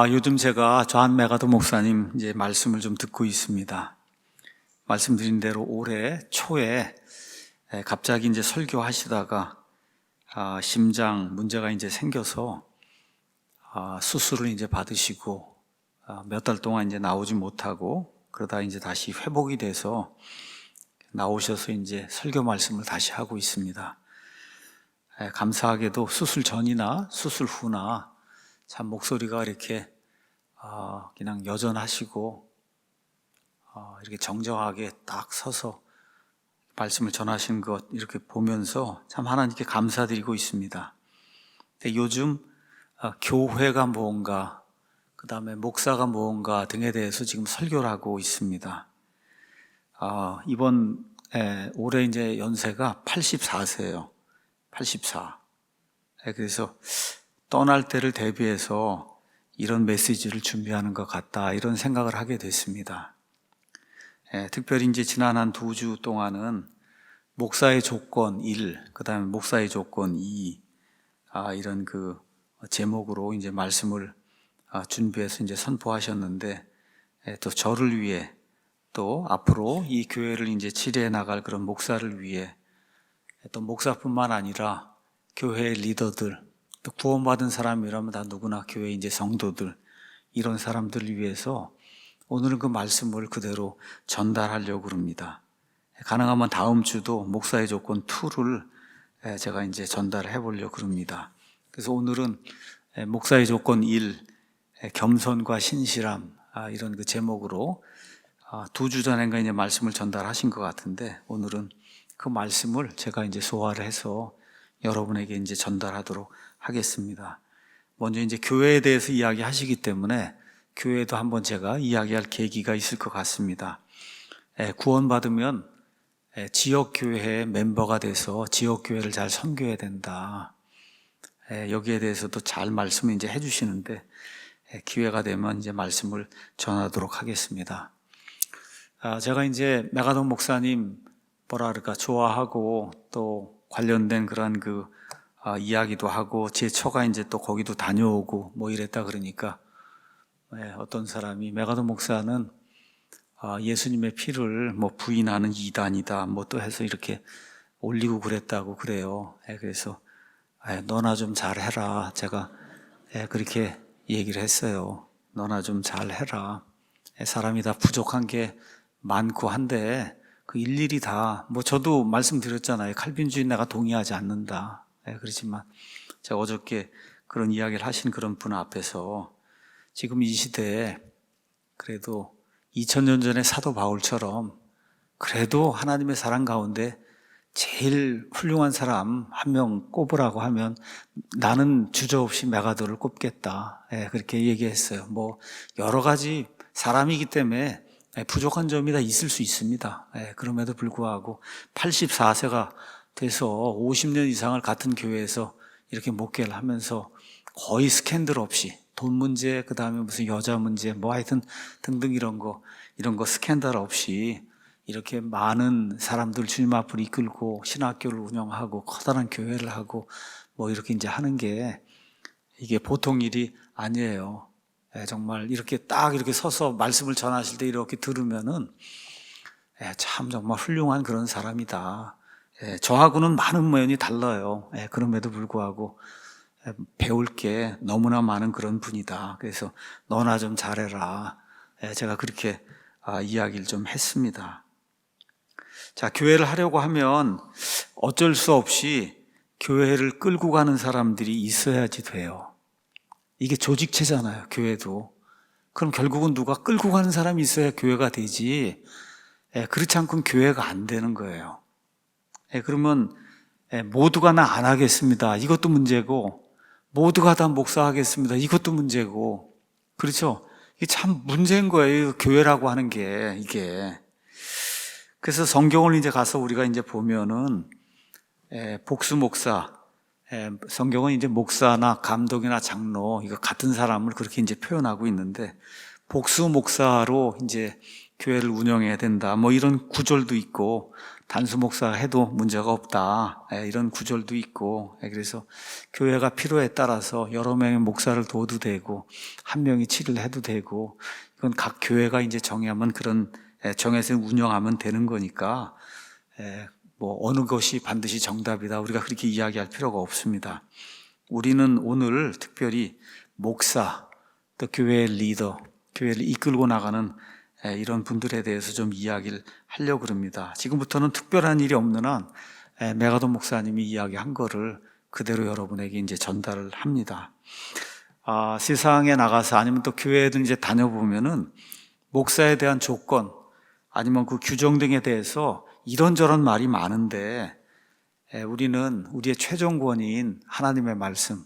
요즘 제가 존 맥아도 목사님 이제 말씀을 좀 듣고 있습니다. 말씀드린 대로 올해 초에 갑자기 이제 설교하시다가 심장 문제가 이제 생겨서 수술을 이제 받으시고 몇 달 동안 이제 나오지 못하고 그러다 이제 다시 회복이 돼서 나오셔서 이제 설교 말씀을 다시 하고 있습니다. 감사하게도 수술 전이나 수술 후나 참 목소리가 이렇게 그냥 여전하시고 이렇게 정정하게 딱 서서 말씀을 전하신 것 이렇게 보면서 참 하나님께 감사드리고 있습니다. 근데 요즘 교회가 뭔가, 그 다음에 목사가 뭔가 등에 대해서 지금 설교를 하고 있습니다. 이번 올해 이제 연세가 84세예요. 84. 그래서 떠날 때를 대비해서 이런 메시지를 준비하는 것 같다, 이런 생각을 하게 됐습니다. 특별히 이제 지난 한 2주 동안은 목사의 조건 1, 그 다음에 목사의 조건 2, 이런 그 제목으로 이제 말씀을 준비해서 이제 선포하셨는데, 또 저를 위해 또 앞으로 이 교회를 이제 치료해 나갈 그런 목사를 위해 또 목사뿐만 아니라 교회의 리더들, 또 구원받은 사람이라면 다 누구나 교회 이제 성도들, 이런 사람들을 위해서 오늘은 그 말씀을 그대로 전달하려고 합니다. 가능하면 다음 주도 목사의 조건 2를 제가 이제 전달해 보려고 합니다. 그래서 오늘은 목사의 조건 1, 겸손과 신실함, 이런 그 제목으로 2주 전인가 이제 말씀을 전달하신 것 같은데, 오늘은 그 말씀을 제가 이제 소화를 해서 여러분에게 이제 전달하도록 하겠습니다. 먼저 이제 교회에 대해서 이야기하시기 때문에 교회도 한번 제가 이야기할 계기가 있을 것 같습니다. 구원받으면 지역교회의 멤버가 돼서 지역교회를 잘 섬겨야 된다. 여기에 대해서도 잘 말씀을 이제 해주시는데, 기회가 되면 이제 말씀을 전하도록 하겠습니다. 제가 이제 맥아도 목사님 좋아하고 또 관련된 그런 이야기도 하고 제 처가 이제 또 거기도 다녀오고 뭐 이랬다 그러니까 어떤 사람이 맥아도 목사는 예수님의 피를 뭐 부인하는 이단이다 뭐 또 해서 이렇게 올리고 그랬다고 그래요. 그래서 너나 좀 잘해라, 제가 그렇게 얘기를 했어요. 너나 좀 잘해라. 사람이 다 부족한 게 많고 한데 그 일일이 다, 뭐 저도 말씀드렸잖아요. 칼빈주의 내가 동의하지 않는다. 그렇지만 제가 어저께 그런 이야기를 하신 그런 분 앞에서 지금 이 시대에 그래도 2000년 전에 사도 바울처럼 그래도 하나님의 사랑 가운데 제일 훌륭한 사람 한 명 꼽으라고 하면 나는 주저없이 메가도를 꼽겠다. 그렇게 얘기했어요. 뭐 여러 가지 사람이기 때문에 부족한 점이 다 있을 수 있습니다. 그럼에도 불구하고 84세가 돼서 50년 이상을 같은 교회에서 이렇게 목회를 하면서 거의 스캔들 없이 돈 문제, 그 다음에 무슨 여자 문제, 뭐 하여튼 등등 이런 거 스캔들 없이 이렇게 많은 사람들 주님 앞으로 이끌고 신학교를 운영하고 커다란 교회를 하고 뭐 이렇게 이제 하는 게 이게 보통 일이 아니에요. 정말 이렇게 딱 이렇게 서서 말씀을 전하실 때 이렇게 들으면은 참 정말 훌륭한 그런 사람이다. 저하고는 많은 면이 달라요. 그럼에도 불구하고 배울 게 너무나 많은 그런 분이다. 그래서 너나 좀 잘해라. 제가 그렇게 이야기를 좀 했습니다. 자, 교회를 하려고 하면 어쩔 수 없이 교회를 끌고 가는 사람들이 있어야지 돼요. 이게 조직체잖아요, 교회도. 그럼 결국은 누가 끌고 가는 사람이 있어야 교회가 되지, 그렇지 않고는 교회가 안 되는 거예요. 그러면 모두가 나 안 하겠습니다, 이것도 문제고, 모두가 다 목사하겠습니다, 이것도 문제고, 그렇죠? 이게 참 문제인 거예요, 교회라고 하는 게, 이게. 그래서 성경을 이제 가서 우리가 이제 보면은 복수 목사, 성경은 이제 목사나 감독이나 장로 이거 같은 사람을 그렇게 이제 표현하고 있는데, 복수 목사로 이제 교회를 운영해야 된다 뭐 이런 구절도 있고, 단수 목사가 해도 문제가 없다. 이런 구절도 있고, 그래서 교회가 필요에 따라서 여러 명의 목사를 둬도 되고, 한 명이 치를 해도 되고, 이건 각 교회가 이제 정하면 정해서 운영하면 되는 거니까, 뭐 어느 것이 반드시 정답이다. 우리가 그렇게 이야기할 필요가 없습니다. 우리는 오늘 특별히 목사, 또 교회의 리더, 교회를 이끌고 나가는 이런 분들에 대해서 좀 이야기를 하려고 그럽니다. 지금부터는 특별한 일이 없는 한 메가돈 목사님이 이야기한 거를 그대로 여러분에게 이제 전달을 합니다. 세상에 나가서 아니면 또 교회에도 이제 다녀보면은 목사에 대한 조건 아니면 그 규정 등에 대해서 이런저런 말이 많은데 우리는 우리의 최종 권위인 하나님의 말씀,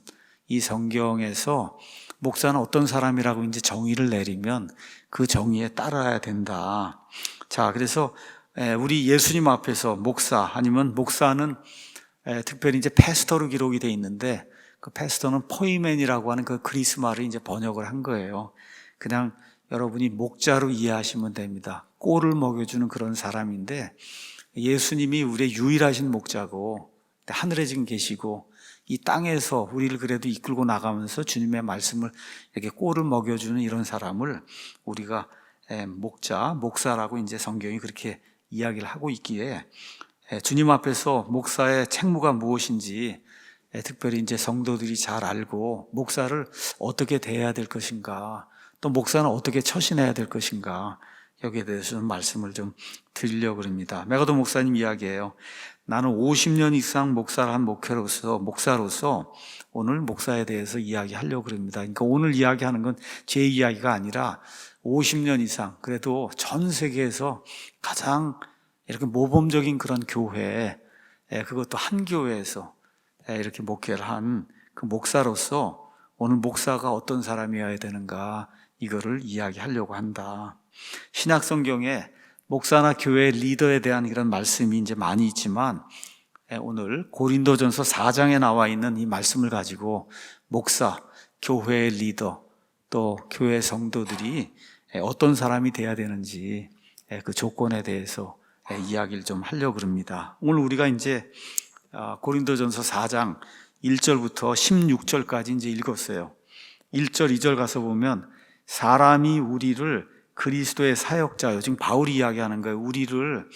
이 성경에서 목사는 어떤 사람이라고 이제 정의를 내리면 그 정의에 따라야 된다. 자, 그래서 우리 예수님 앞에서 목사 아니면 목사는 특별히 이제 패스터로 기록이 돼 있는데 그 패스터는 포이맨이라고 하는 그 그리스 말을 이제 번역을 한 거예요. 그냥 여러분이 목자로 이해하시면 됩니다. 꼴을 먹여주는 그런 사람인데 예수님이 우리의 유일하신 목자고 하늘에 지금 계시고 이 땅에서 우리를 그래도 이끌고 나가면서 주님의 말씀을 이렇게 꼴을 먹여주는 이런 사람을 우리가 목사라고 이제 성경이 그렇게 이야기를 하고 있기에 주님 앞에서 목사의 책무가 무엇인지 특별히 이제 성도들이 잘 알고 목사를 어떻게 대해야 될 것인가, 또 목사는 어떻게 처신해야 될 것인가, 여기에 대해서 좀 말씀을 좀 드리려고 합니다. 메가돈 목사님 이야기예요. 나는 50년 이상 목사를 한 목사로서 오늘 목사에 대해서 이야기하려고 합니다. 그러니까 오늘 이야기하는 건 제 이야기가 아니라 50년 이상, 그래도 전 세계에서 가장 이렇게 모범적인 그런 교회, 그것도 한 교회에서 이렇게 목회를 한 그 목사로서 오늘 목사가 어떤 사람이어야 되는가, 이거를 이야기하려고 한다. 신약 성경에 목사나 교회 리더에 대한 이런 말씀이 이제 많이 있지만 오늘 고린도전서 4장에 나와 있는 이 말씀을 가지고 목사, 교회의 리더, 또 교회 성도들이 어떤 사람이 돼야 되는지 그 조건에 대해서 이야기를 좀 하려고 합니다. 오늘 우리가 이제 고린도전서 4장 1절부터 16절까지 이제 읽었어요. 1절, 2절 가서 보면 사람이 우리를 그리스도의 사역자요. 지금 바울이 이야기하는 거예요. 우리를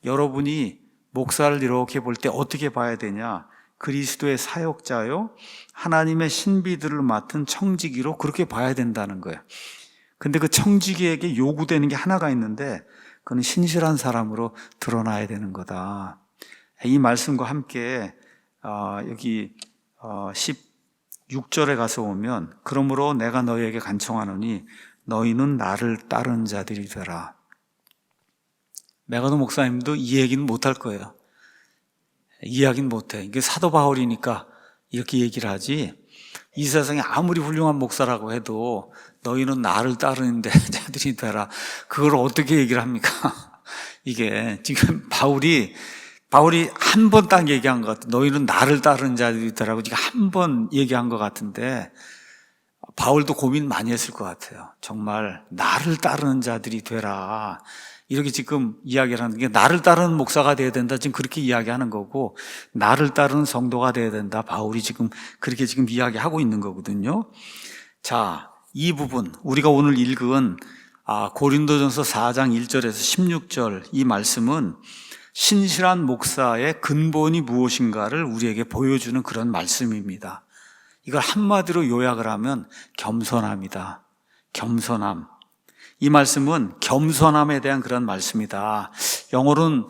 여러분이 목사를 이렇게 볼 때 어떻게 봐야 되냐? 그리스도의 사역자요. 하나님의 신비들을 맡은 청지기로 그렇게 봐야 된다는 거예요. 근데 그 청지기에게 요구되는 게 하나가 있는데 그건 신실한 사람으로 드러나야 되는 거다. 이 말씀과 함께 여기 16절에 가서 보면 그러므로 내가 너희에게 간청하노니 너희는 나를 따르는 자들이 되라. 메가돈 목사님도 이 얘기는 못할 거예요. 이해하긴 못해. 이게 사도 바울이니까 이렇게 얘기를 하지, 이 세상에 아무리 훌륭한 목사라고 해도 너희는 나를 따르는 자들이 되라, 그걸 어떻게 얘기를 합니까? 이게 지금 바울이 한 번 딱 얘기한 것 같아. 너희는 나를 따르는 자들이 되라고 지금 한 번 얘기한 것 같은데 바울도 고민 많이 했을 것 같아요. 정말 나를 따르는 자들이 되라, 이렇게 지금 이야기를 하는 게, 나를 따르는 목사가 돼야 된다, 지금 그렇게 이야기하는 거고, 나를 따르는 성도가 돼야 된다, 바울이 지금 그렇게 지금 이야기하고 있는 거거든요. 자, 이 부분 우리가 오늘 읽은 고린도전서 4장 1절에서 16절 이 말씀은 신실한 목사의 근본이 무엇인가를 우리에게 보여주는 그런 말씀입니다. 이걸 한마디로 요약을 하면 겸손함이다. 겸손함. 이 말씀은 겸손함에 대한 그런 말씀이다. 영어로는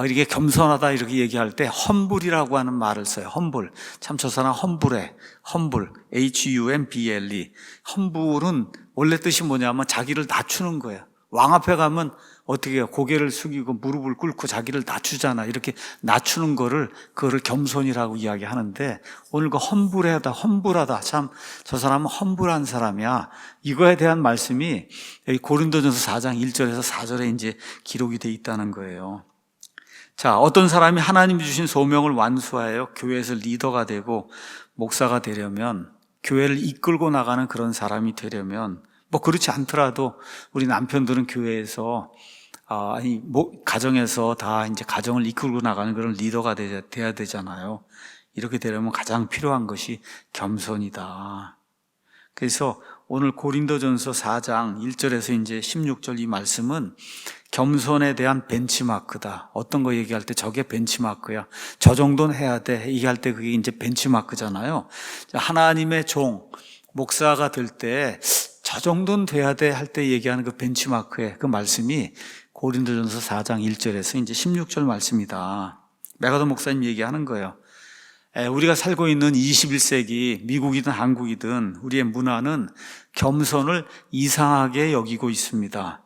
이렇게 겸손하다 이렇게 얘기할 때 humble이라고 하는 말을 써요. humble. 참 저 사람 humble해. humble. H-U-M-B-L-E. humble은 원래 뜻이 뭐냐면 자기를 낮추는 거예요. 왕 앞에 가면 어떻게 해요? 고개를 숙이고 무릎을 꿇고 자기를 낮추잖아. 이렇게 낮추는 그거를 겸손이라고 이야기하는데, 오늘 그 험불하다. 참 저 사람은 험불한 사람이야. 이거에 대한 말씀이 여기 고린도전서 4장 1절에서 4절에 이제 기록이 돼 있다는 거예요. 자, 어떤 사람이 하나님이 주신 소명을 완수하여 교회에서 리더가 되고 목사가 되려면, 교회를 이끌고 나가는 그런 사람이 되려면, 뭐 그렇지 않더라도 우리 남편들은 교회에서 가정에서 다 이제 가정을 이끌고 나가는 그런 리더가 돼야 되잖아요. 이렇게 되려면 가장 필요한 것이 겸손이다. 그래서 오늘 고린도전서 4장 1절에서 이제 16절 이 말씀은 겸손에 대한 벤치마크다. 어떤 거 얘기할 때 저게 벤치마크야. 저 정도는 해야 돼. 얘기할 때 그게 이제 벤치마크잖아요. 하나님의 종, 목사가 될 때 저 정도는 돼야 돼 할 때 얘기하는 그 벤치마크의 그 말씀이 고린도전서 4장 1절에서 이제 16절 말씀이다. 메가더 목사님 얘기하는 거예요. 우리가 살고 있는 21세기 미국이든 한국이든 우리의 문화는 겸손을 이상하게 여기고 있습니다.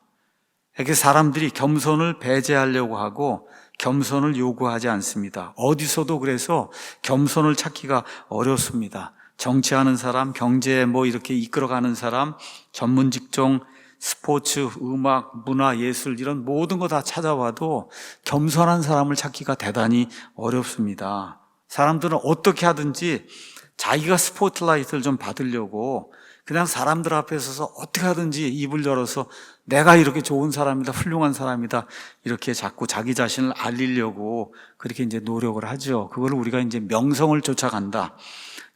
이렇게 사람들이 겸손을 배제하려고 하고 겸손을 요구하지 않습니다. 어디서도 그래서 겸손을 찾기가 어렵습니다. 정치하는 사람, 경제 이렇게 이끌어가는 사람, 전문 직종, 스포츠, 음악, 문화, 예술 이런 모든 거 다 찾아봐도 겸손한 사람을 찾기가 대단히 어렵습니다. 사람들은 어떻게 하든지 자기가 스포트라이트를 좀 받으려고 그냥 사람들 앞에 서서 어떻게 하든지 입을 열어서 내가 이렇게 좋은 사람이다, 훌륭한 사람이다 이렇게 자꾸 자기 자신을 알리려고 그렇게 이제 노력을 하죠. 그걸 우리가 이제 명성을 쫓아간다,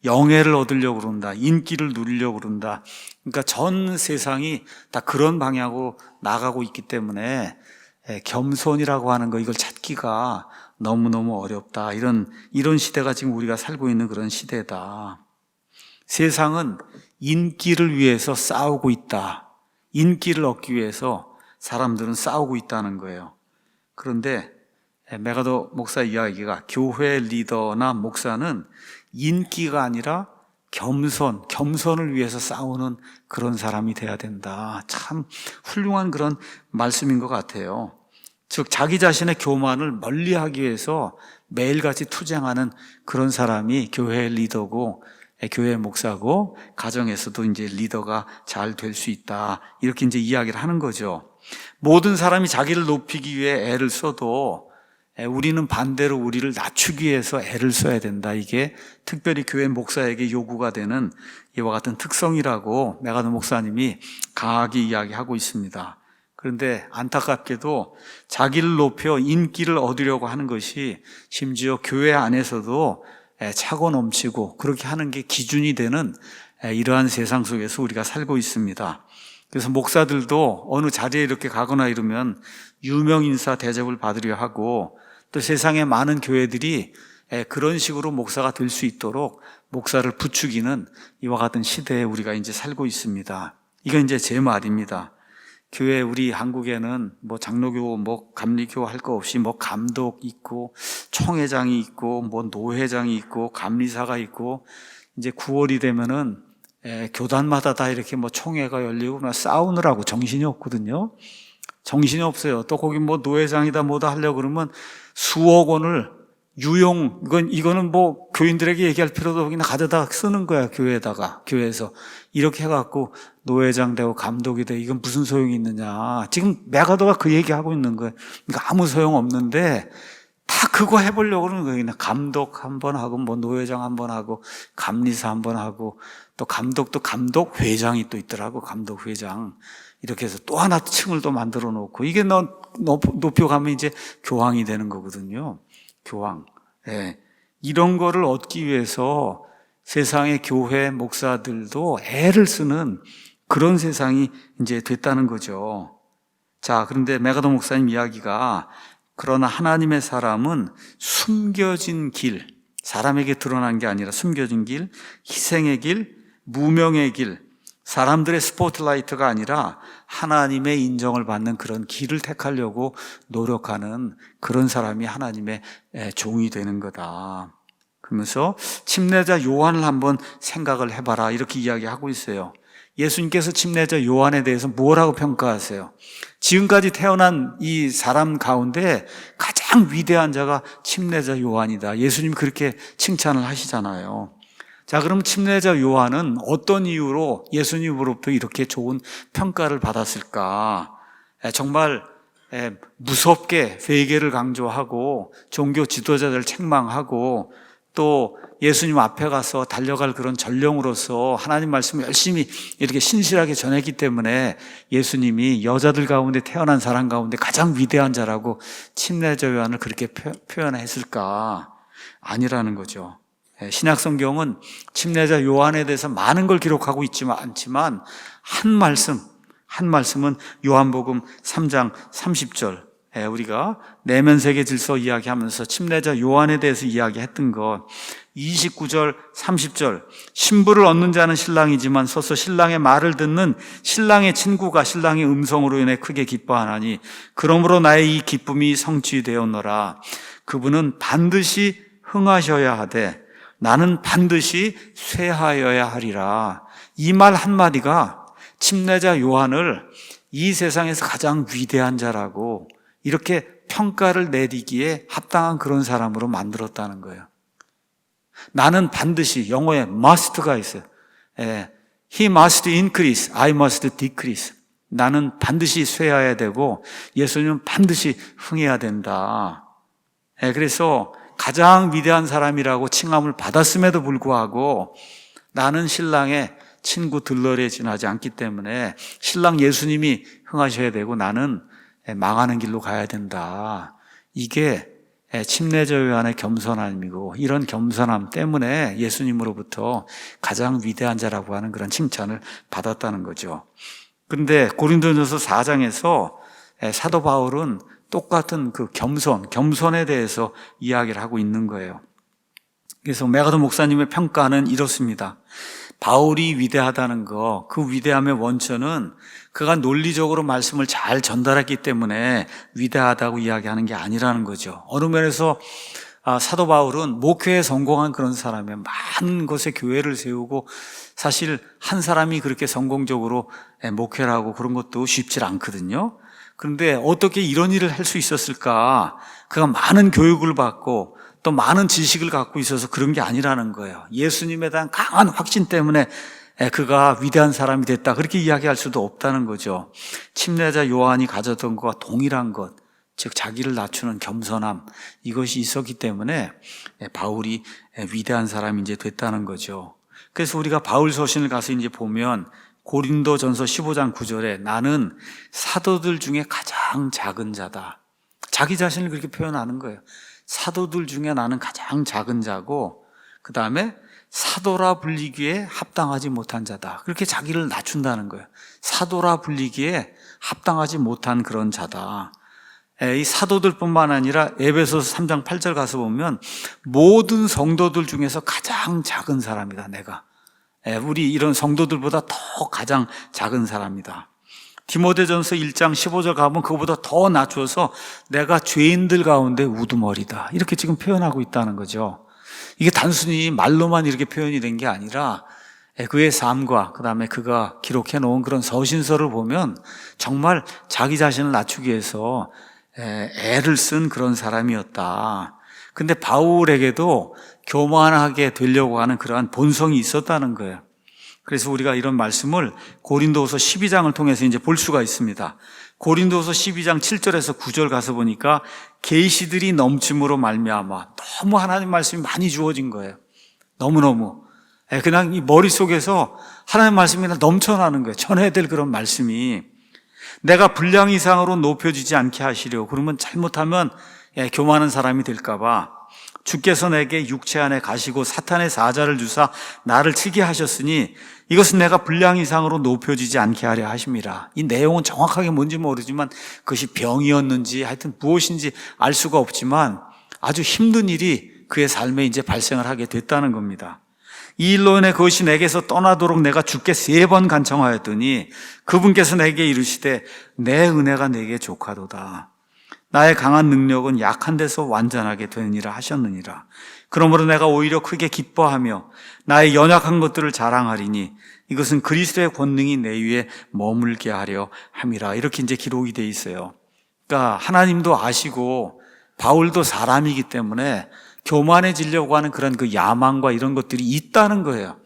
영예를 얻으려고 그런다, 인기를 누리려고 그런다. 그러니까 전 세상이 다 그런 방향으로 나가고 있기 때문에 겸손이라고 하는 거 이걸 찾기가 너무너무 어렵다. 이런 시대가 지금 우리가 살고 있는 그런 시대다. 세상은 인기를 위해서 싸우고 있다. 인기를 얻기 위해서 사람들은 싸우고 있다는 거예요. 그런데 메가더 목사 이야기가 교회 리더나 목사는 인기가 아니라 겸손을 위해서 싸우는 그런 사람이 돼야 된다. 참 훌륭한 그런 말씀인 것 같아요. 즉 자기 자신의 교만을 멀리하기 위해서 매일같이 투쟁하는 그런 사람이 교회 리더고 교회 목사고 가정에서도 이제 리더가 잘 될 수 있다. 이렇게 이제 이야기를 하는 거죠. 모든 사람이 자기를 높이기 위해 애를 써도 우리는 반대로 우리를 낮추기 위해서 애를 써야 된다. 이게 특별히 교회 목사에게 요구가 되는 이와 같은 특성이라고 메가더 목사님이 강하게 이야기하고 있습니다. 그런데 안타깝게도 자기를 높여 인기를 얻으려고 하는 것이 심지어 교회 안에서도 차고 넘치고 그렇게 하는 게 기준이 되는 이러한 세상 속에서 우리가 살고 있습니다. 그래서 목사들도 어느 자리에 이렇게 가거나 이러면 유명 인사 대접을 받으려 하고 또 세상의 많은 교회들이 그런 식으로 목사가 될 수 있도록 목사를 부추기는 이와 같은 시대에 우리가 이제 살고 있습니다. 이건 이제 제 말입니다. 교회 우리 한국에는 장로교 감리교 할 거 없이 감독 있고 총회장이 있고 노회장이 있고 감리사가 있고 이제 9월이 되면은 교단마다 다 이렇게 총회가 열리고 싸우느라고 정신이 없거든요. 정신이 없어요. 또 거기 노회장이다 뭐다 하려고 그러면 수억 원을 이거는 교인들에게 얘기할 필요도 없이 그냥 가져다 쓰는 거야, 교회에서. 이렇게 해갖고 노회장 되고 감독이 되고 이건 무슨 소용이 있느냐. 지금 메가더가 그 얘기하고 있는 거예요. 그러니까 아무 소용 없는데 다 그거 해보려고 그러는 거예요. 그냥 감독 한번 하고 노회장 한번 하고 감리사 한번 하고 또 감독도 감독 회장이 또 있더라고. 감독 회장. 이렇게 해서 또 하나 층을 또 만들어 놓고 이게 높여가면 이제 교황이 되는 거거든요. 교황. 이런 거를 얻기 위해서 세상의 교회 목사들도 애를 쓰는 그런 세상이 이제 됐다는 거죠. 자, 그런데 메가더 목사님 이야기가 그러나 하나님의 사람은 숨겨진 길, 사람에게 드러난 게 아니라 숨겨진 길, 희생의 길, 무명의 길, 사람들의 스포트라이트가 아니라 하나님의 인정을 받는 그런 길을 택하려고 노력하는 그런 사람이 하나님의 종이 되는 거다. 그러면서 침례자 요한을 한번 생각을 해봐라 이렇게 이야기하고 있어요. 예수님께서 침례자 요한에 대해서 뭐라고 평가하세요? 지금까지 태어난 이 사람 가운데 가장 위대한 자가 침례자 요한이다. 예수님이 그렇게 칭찬을 하시잖아요. 자, 그럼 침례자 요한은 어떤 이유로 예수님으로부터 이렇게 좋은 평가를 받았을까? 정말 무섭게 회개를 강조하고 종교 지도자들 책망하고 또 예수님 앞에 가서 달려갈 그런 전령으로서 하나님 말씀을 열심히 이렇게 신실하게 전했기 때문에 예수님이 여자들 가운데 태어난 사람 가운데 가장 위대한 자라고 침례자 요한을 그렇게 표현했을까? 아니라는 거죠. 신약 성경은 침례자 요한에 대해서 많은 걸 기록하고 않지만 한 말씀은 요한복음 3장 30절, 우리가 내면 세계 질서 이야기하면서 침례자 요한에 대해서 이야기했던 것, 29절 30절, 신부를 얻는 자는 신랑이지만 서서 신랑의 말을 듣는 신랑의 친구가 신랑의 음성으로 인해 크게 기뻐하나니 그러므로 나의 이 기쁨이 성취되었노라. 그분은 반드시 흥하셔야 하되 나는 반드시 쇠하여야 하리라. 이 말 한마디가 침례자 요한을 이 세상에서 가장 위대한 자라고 이렇게 평가를 내리기에 합당한 그런 사람으로 만들었다는 거예요. 나는 반드시, 영어에 must가 있어요. He must increase, I must decrease. 나는 반드시 쇠해야 되고 예수님은 반드시 흥해야 된다. 그래서 가장 위대한 사람이라고 칭함을 받았음에도 불구하고 나는 신랑의 친구 들러리에 지나지 않기 때문에 신랑 예수님이 흥하셔야 되고 나는 망하는 길로 가야 된다. 이게 침례자 요한의 겸손함이고 이런 겸손함 때문에 예수님으로부터 가장 위대한 자라고 하는 그런 칭찬을 받았다는 거죠. 그런데 고린도전서 4장에서 사도 바울은 똑같은 그 겸손에 대해서 이야기를 하고 있는 거예요. 그래서 메가더 목사님의 평가는 이렇습니다. 바울이 위대하다는 거, 그 위대함의 원천은 그가 논리적으로 말씀을 잘 전달했기 때문에 위대하다고 이야기하는 게 아니라는 거죠. 어느 면에서 사도 바울은 목회에 성공한 그런 사람이에요. 많은 곳에 교회를 세우고 사실 한 사람이 그렇게 성공적으로 목회를 하고 그런 것도 쉽지 않거든요. 그런데 어떻게 이런 일을 할 수 있었을까? 그가 많은 교육을 받고 또 많은 지식을 갖고 있어서 그런 게 아니라는 거예요. 예수님에 대한 강한 확신 때문에 그가 위대한 사람이 됐다, 그렇게 이야기할 수도 없다는 거죠. 침례자 요한이 가졌던 것과 동일한 것, 즉 자기를 낮추는 겸손함, 이것이 있었기 때문에 바울이 위대한 사람이 이제 됐다는 거죠. 그래서 우리가 바울 서신을 가서 이제 보면 고린도전서 15장 9절에 나는 사도들 중에 가장 작은 자다, 자기 자신을 그렇게 표현하는 거예요. 사도들 중에 나는 가장 작은 자고 그 다음에 사도라 불리기에 합당하지 못한 자다, 그렇게 자기를 낮춘다는 거예요. 사도라 불리기에 합당하지 못한 그런 자다. 이 사도들뿐만 아니라 에베소서 3장 8절 가서 보면 모든 성도들 중에서 가장 작은 사람이다, 내가. 우리 이런 성도들보다 더 가장 작은 사람이다. 디모데전서 1장 15절 가면 그거보다 더 낮춰서 내가 죄인들 가운데 우두머리다, 이렇게 지금 표현하고 있다는 거죠. 이게 단순히 말로만 이렇게 표현이 된 게 아니라 그의 삶과 그 다음에 그가 기록해 놓은 그런 서신서를 보면 정말 자기 자신을 낮추기 위해서 애를 쓴 그런 사람이었다. 근데 바울에게도 교만하게 되려고 하는 그러한 본성이 있었다는 거예요. 그래서 우리가 이런 말씀을 고린도후서 12장을 통해서 이제 볼 수가 있습니다. 고린도후서 12장 7절에서 9절 가서 보니까 계시들이 넘침으로 말미암아, 너무 하나님 말씀이 많이 주어진 거예요. 너무너무 그냥 이 머릿속에서 하나님 말씀이 넘쳐나는 거예요. 전해야 될 그런 말씀이. 내가 분량 이상으로 높여지지 않게 하시려. 그러면 잘못하면 교만한 사람이 될까 봐 주께서 내게 육체 안에 가시고 사탄의 사자를 주사 나를 치게 하셨으니 이것은 내가 분량 이상으로 높여지지 않게 하려 하심이라. 이 내용은 정확하게 뭔지 모르지만 그것이 병이었는지 하여튼 무엇인지 알 수가 없지만 아주 힘든 일이 그의 삶에 이제 발생을 하게 됐다는 겁니다. 이 일로 인해 그것이 내게서 떠나도록 내가 주께 3번 간청하였더니 그분께서 내게 이르시되 내 은혜가 내게 족하도다. 나의 강한 능력은 약한 데서 완전하게 되느니라 하셨느니라. 그러므로 내가 오히려 크게 기뻐하며 나의 연약한 것들을 자랑하리니 이것은 그리스도의 권능이 내 위에 머물게 하려 함이라. 이렇게 이제 기록이 돼 있어요. 그러니까 하나님도 아시고 바울도 사람이기 때문에 교만해지려고 하는 그런 그 야망과 이런 것들이 있다는 거예요.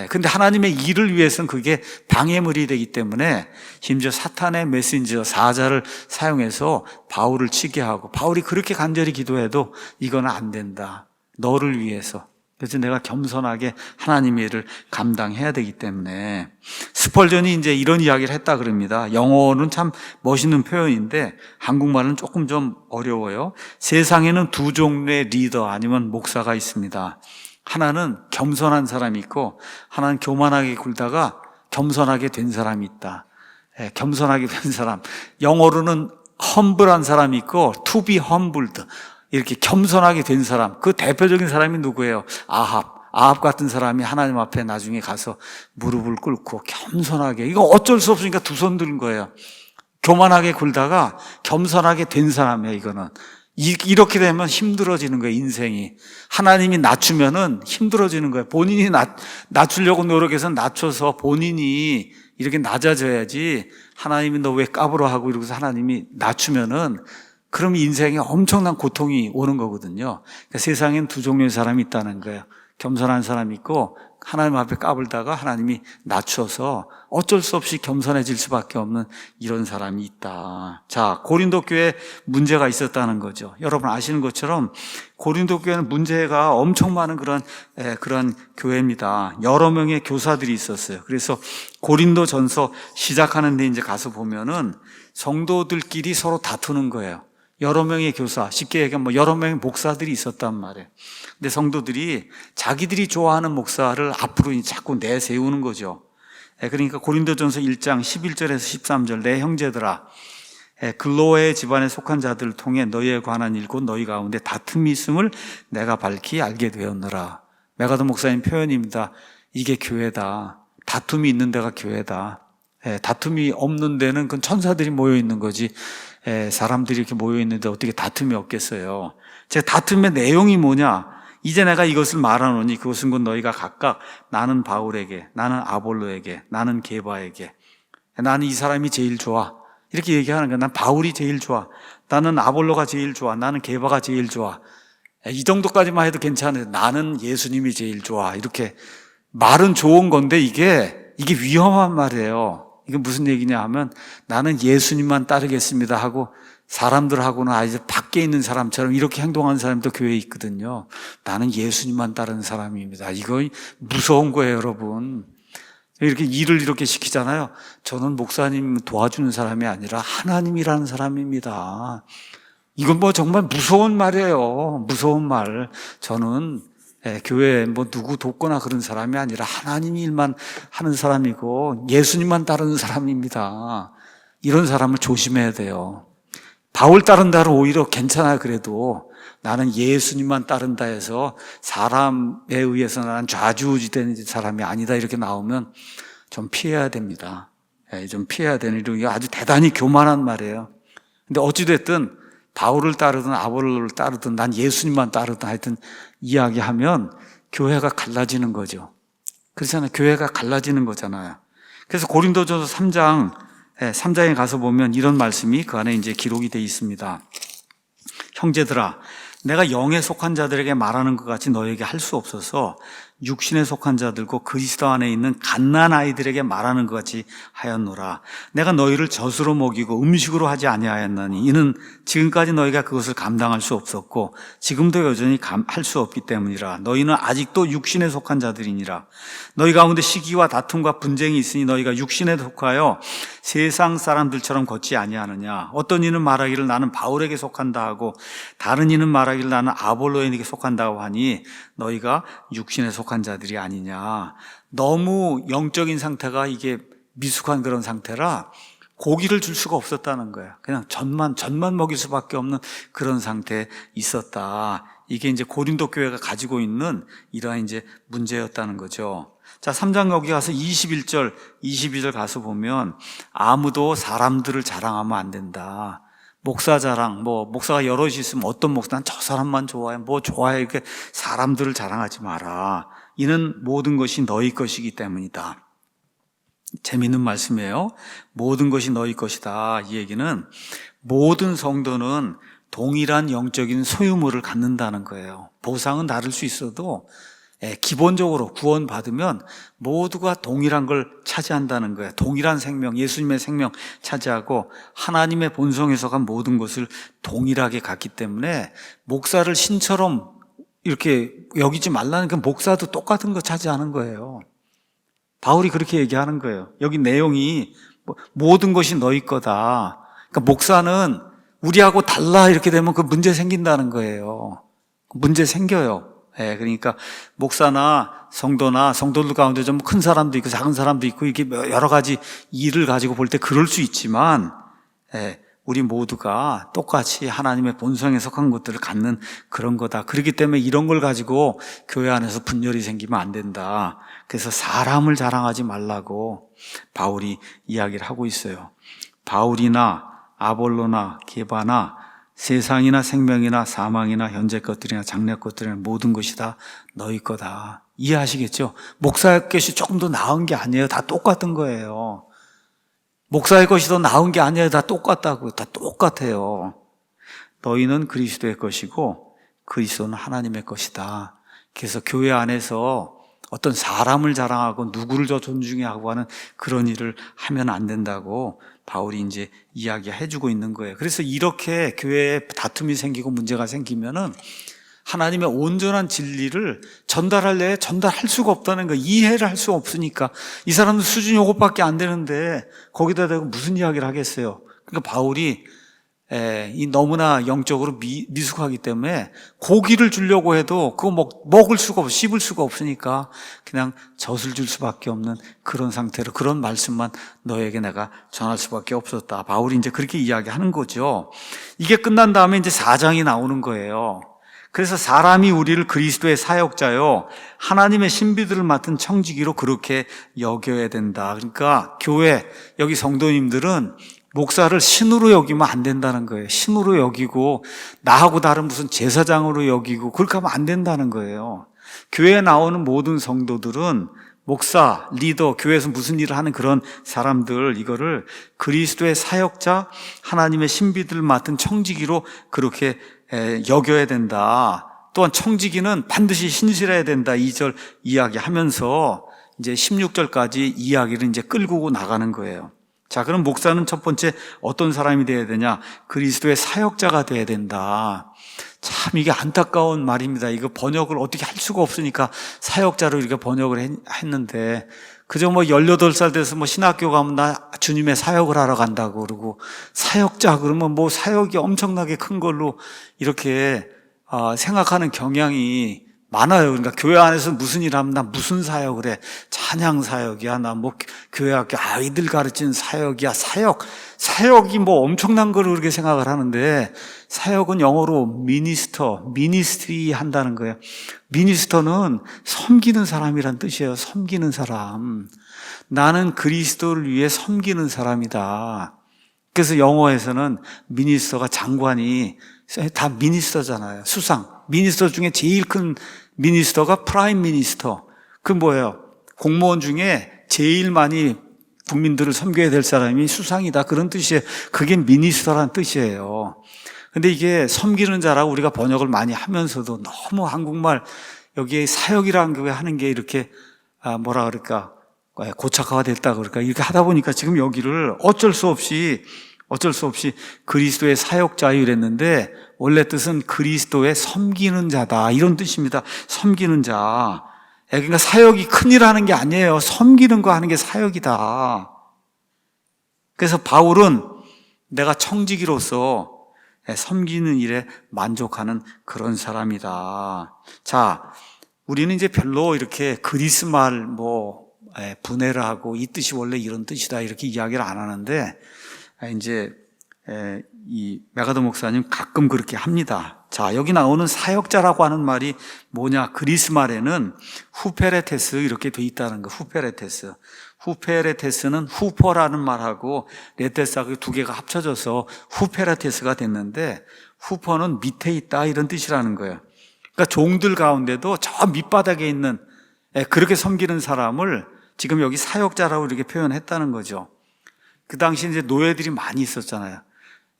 근데 하나님의 일을 위해서는 그게 방해물이 되기 때문에 심지어 사탄의 메신저 사자를 사용해서 바울을 치게 하고 바울이 그렇게 간절히 기도해도 이건 안 된다. 너를 위해서. 그래서 내가 겸손하게 하나님의 일을 감당해야 되기 때문에. 스펄전이 이제 이런 이야기를 했다 그럽니다. 영어는 참 멋있는 표현인데 한국말은 조금 좀 어려워요. 세상에는 두 종류의 리더 아니면 목사가 있습니다. 하나는 겸손한 사람이 있고 하나는 교만하게 굴다가 겸손하게 된 사람이 있다. 겸손하게 된 사람. 영어로는 humble한 사람이 있고 to be humbled. 이렇게 겸손하게 된 사람. 그 대표적인 사람이 누구예요? 아합 같은 사람이 하나님 앞에 나중에 가서 무릎을 꿇고 겸손하게, 이거 어쩔 수 없으니까 두 손 든 거예요. 교만하게 굴다가 겸손하게 된 사람이에요. 이거는 이렇게 되면 힘들어지는 거예요. 인생이. 하나님이 낮추면은 힘들어지는 거예요. 본인이 낮추려고 노력해서 낮춰서 본인이 이렇게 낮아져야지. 하나님이 너 왜 까불어 하고 이러고서 하나님이 낮추면은 그럼 인생에 엄청난 고통이 오는 거거든요. 그러니까 세상엔 두 종류의 사람이 있다는 거예요. 겸손한 사람이 있고 하나님 앞에 까불다가 하나님이 낮춰서 어쩔 수 없이 겸손해질 수밖에 없는 이런 사람이 있다. 자, 고린도 교회에 문제가 있었다는 거죠. 여러분 아시는 것처럼 고린도 교회는 문제가 엄청 많은 그런 교회입니다. 여러 명의 교사들이 있었어요. 그래서 고린도 전서 시작하는 데 이제 가서 보면은 성도들끼리 서로 다투는 거예요. 여러 명의 교사, 쉽게 얘기하면 여러 명의 목사들이 있었단 말이에요. 근데 성도들이 자기들이 좋아하는 목사를 앞으로 자꾸 내세우는 거죠. 그러니까 고린도전서 1장 11절에서 13절, 내 형제들아, 글로의 집안에 속한 자들을 통해 너희에 관한 일 곧 너희 가운데 다툼이 있음을 내가 밝히 알게 되었노라. 메가더 목사님 표현입니다. 이게 교회다. 다툼이 있는 데가 교회다. 다툼이 없는 데는 그건 천사들이 모여 있는 거지. 사람들이 이렇게 모여 있는데 어떻게 다툼이 없겠어요. 제 다툼의 내용이 뭐냐? 이제 내가 이것을 말하노니 그것은 곧 너희가 각각 나는 바울에게, 나는 아볼로에게, 나는 게바에게, 나는 이 사람이 제일 좋아, 이렇게 얘기하는 거야. 난 바울이 제일 좋아, 나는 아볼로가 제일 좋아, 나는 게바가 제일 좋아. 이 정도까지만 해도 괜찮아요. 나는 예수님이 제일 좋아. 이렇게 말은 좋은 건데 이게 위험한 말이에요. 이게 무슨 얘기냐 하면 나는 예수님만 따르겠습니다 하고 사람들하고는 아주 밖에 있는 사람처럼 이렇게 행동하는 사람도 교회에 있거든요. 나는 예수님만 따르는 사람입니다. 이거 무서운 거예요, 여러분. 이렇게 일을 이렇게 시키잖아요. 저는 목사님 도와주는 사람이 아니라 하나님이라는 사람입니다. 이건 정말 무서운 말이에요. 무서운 말. 저는 교회에 누구 돕거나 그런 사람이 아니라 하나님 일만 하는 사람이고 예수님만 따르는 사람입니다. 이런 사람을 조심해야 돼요. 바울 따른다로 오히려 괜찮아요. 그래도 나는 예수님만 따른다 해서 사람에 의해서 나는 좌지우지되는 사람이 아니다 이렇게 나오면 좀 피해야 됩니다. 좀 피해야 되는 이게 아주 대단히 교만한 말이에요. 근데 어찌됐든 바울을 따르든 아볼로를 따르든 난 예수님만 따르든 하여튼 이야기하면 교회가 갈라지는 거죠. 그렇잖아요. 교회가 갈라지는 거잖아요. 그래서 고린도전서 3장에 가서 보면 이런 말씀이 그 안에 이제 기록이 되어 있습니다. 형제들아, 내가 영에 속한 자들에게 말하는 것 같이 너에게 할 수 없어서 육신에 속한 자들과 그리스도 안에 있는 갓난 아이들에게 말하는 것 같이 하였노라. 내가 너희를 젖으로 먹이고 음식으로 하지 아니하였나니 이는 지금까지 너희가 그것을 감당할 수 없었고 지금도 여전히 할 수 없기 때문이라. 너희는 아직도 육신에 속한 자들이니라. 너희 가운데 시기와 다툼과 분쟁이 있으니 너희가 육신에 속하여 세상 사람들처럼 걷지 아니하느냐. 어떤 이는 말하기를 나는 바울에게 속한다 하고 다른 이는 말하기를 나는 아볼로에게 속한다고 하니 너희가 육신에 속한 자들이 아니냐. 너무 영적인 상태가 이게 미숙한 그런 상태라 고기를 줄 수가 없었다는 거예요. 그냥 전만 먹일 수밖에 없는 그런 상태에 있었다. 이게 이제 고린도 교회가 가지고 있는 이러한 이제 문제였다는 거죠. 자, 3장 여기 가서 21절, 22절 가서 보면 아무도 사람들을 자랑하면 안 된다. 목사 자랑, 목사가 여럿이 있으면 어떤 목사, 난 저 사람만 좋아해, 좋아해, 이렇게 사람들을 자랑하지 마라. 이는 모든 것이 너희 것이기 때문이다. 재미있는 말씀이에요. 모든 것이 너희 것이다. 이 얘기는 모든 성도는 동일한 영적인 소유물을 갖는다는 거예요. 보상은 다를 수 있어도 기본적으로 구원받으면 모두가 동일한 걸 차지한다는 거예요. 동일한 생명, 예수님의 생명 차지하고 하나님의 본성에서 간 모든 것을 동일하게 갖기 때문에 목사를 신처럼 이렇게 여기지 말라는 그 목사도 똑같은 거 차지하는 거예요. 바울이 그렇게 얘기하는 거예요. 여기 내용이 모든 것이 너희 거다. 그러니까 목사는 우리하고 달라 이렇게 되면 그 문제 생긴다는 거예요. 문제 생겨요. 예, 그러니까 목사나 성도나 성도들 가운데 좀 큰 사람도 있고 작은 사람도 있고 이렇게 여러 가지 일을 가지고 볼 때 그럴 수 있지만, 예, 우리 모두가 똑같이 하나님의 본성에 속한 것들을 갖는 그런 거다. 그렇기 때문에 이런 걸 가지고 교회 안에서 분열이 생기면 안 된다. 그래서 사람을 자랑하지 말라고 바울이 이야기를 하고 있어요. 바울이나 아볼로나 게바나 세상이나 생명이나 사망이나 현재 것들이나 장래 것들이나 모든 것이 다 너희 거다. 이해하시겠죠? 목사의 것이 조금 더 나은 게 아니에요. 다 똑같은 거예요. 목사의 것이 더 나은 게 아니에요. 다 똑같다고. 다 똑같아요. 너희는 그리스도의 것이고 그리스도는 하나님의 것이다. 그래서 교회 안에서 어떤 사람을 자랑하고 누구를 더 존중하고 하는 그런 일을 하면 안 된다고 바울이 이제 이야기해주고 있는 거예요. 그래서 이렇게 교회에 다툼이 생기고 문제가 생기면은 하나님의 온전한 진리를 전달할래? 전달할 수가 없다는 거, 이해를 할 수가 없으니까. 이 사람은 수준이 이것밖에 안 되는데 거기다 대고 무슨 이야기를 하겠어요. 그러니까 바울이 이 너무나 영적으로 미숙하기 때문에 고기를 주려고 해도 그거 먹을 수가 없고 씹을 수가 없으니까 그냥 젖을 줄 수밖에 없는 그런 상태로 그런 말씀만 너에게 내가 전할 수밖에 없었다. 바울이 이제 그렇게 이야기하는 거죠. 이게 끝난 다음에 이제 4장이 나오는 거예요. 그래서 사람이 우리를 그리스도의 사역자요 하나님의 신비들을 맡은 청지기로 그렇게 여겨야 된다. 그러니까 교회 여기 성도님들은 목사를 신으로 여기면 안 된다는 거예요. 신으로 여기고 나하고 다른 무슨 제사장으로 여기고 그렇게 하면 안 된다는 거예요. 교회에 나오는 모든 성도들은 목사, 리더, 교회에서 무슨 일을 하는 그런 사람들, 이거를 그리스도의 사역자, 하나님의 신비들을 맡은 청지기로 그렇게 여겨야 된다. 또한 청지기는 반드시 신실해야 된다. 2절 이야기하면서 이제 16절까지 이야기를 이제 끌고 나가는 거예요. 자, 그럼 목사는 첫 번째 어떤 사람이 되어야 되냐? 그리스도의 사역자가 되어야 된다. 참 이게 안타까운 말입니다. 이거 번역을 어떻게 할 수가 없으니까 사역자로 이렇게 번역을 했는데, 그저 18살 돼서 신학교 가면 나 주님의 사역을 하러 간다고 그러고, 사역자 그러면 사역이 엄청나게 큰 걸로 이렇게 생각하는 경향이 많아요. 그러니까 교회 안에서 무슨 일 하면 나 무슨 사역을 해? 찬양 사역이야. 나 교회 학교 아이들 가르치는 사역이야. 사역이 엄청난 걸 그렇게 생각을 하는데, 사역은 영어로 미니스트리 한다는 거예요. 미니스터는 섬기는 사람이란 뜻이에요. 섬기는 사람. 나는 그리스도를 위해 섬기는 사람이다. 그래서 영어에서는 미니스터가 장관이 다 미니스터잖아요. 수상. 미니스터 중에 제일 큰 미니스터가 프라임 미니스터. 그 뭐예요? 공무원 중에 제일 많이 국민들을 섬겨야 될 사람이 수상이다. 그런 뜻이에요. 그게 미니스터라는 뜻이에요. 근데 이게 섬기는 자라고 우리가 번역을 많이 하면서도 너무 한국말 여기에 사역이라는 게 하는 게 이렇게 고착화가 됐다 그럴까 이렇게 하다 보니까 지금 여기를 어쩔 수 없이 그리스도의 사역자유 이랬는데 원래 뜻은 그리스도의 섬기는 자다 이런 뜻입니다. 섬기는 자. 그러니까 사역이 큰일 하는 게 아니에요. 섬기는 거 하는 게 사역이다. 그래서 바울은 내가 청지기로서 섬기는 일에 만족하는 그런 사람이다. 자, 우리는 이제 별로 이렇게 그리스말 분해를 하고 이 뜻이 원래 이런 뜻이다 이렇게 이야기를 안 하는데 이제 이 메가더 목사님 가끔 그렇게 합니다. 자, 여기 나오는 사역자라고 하는 말이 뭐냐? 그리스말에는 후페레테스 이렇게 돼 있다는 거. 후페레테스. 후페레테스는 후퍼라는 말하고 레테스하고 두 개가 합쳐져서 후페레테스가 됐는데 후퍼는 밑에 있다 이런 뜻이라는 거예요. 그러니까 종들 가운데도 저 밑바닥에 있는 그렇게 섬기는 사람을 지금 여기 사역자라고 이렇게 표현했다는 거죠. 그 당시 이제 노예들이 많이 있었잖아요.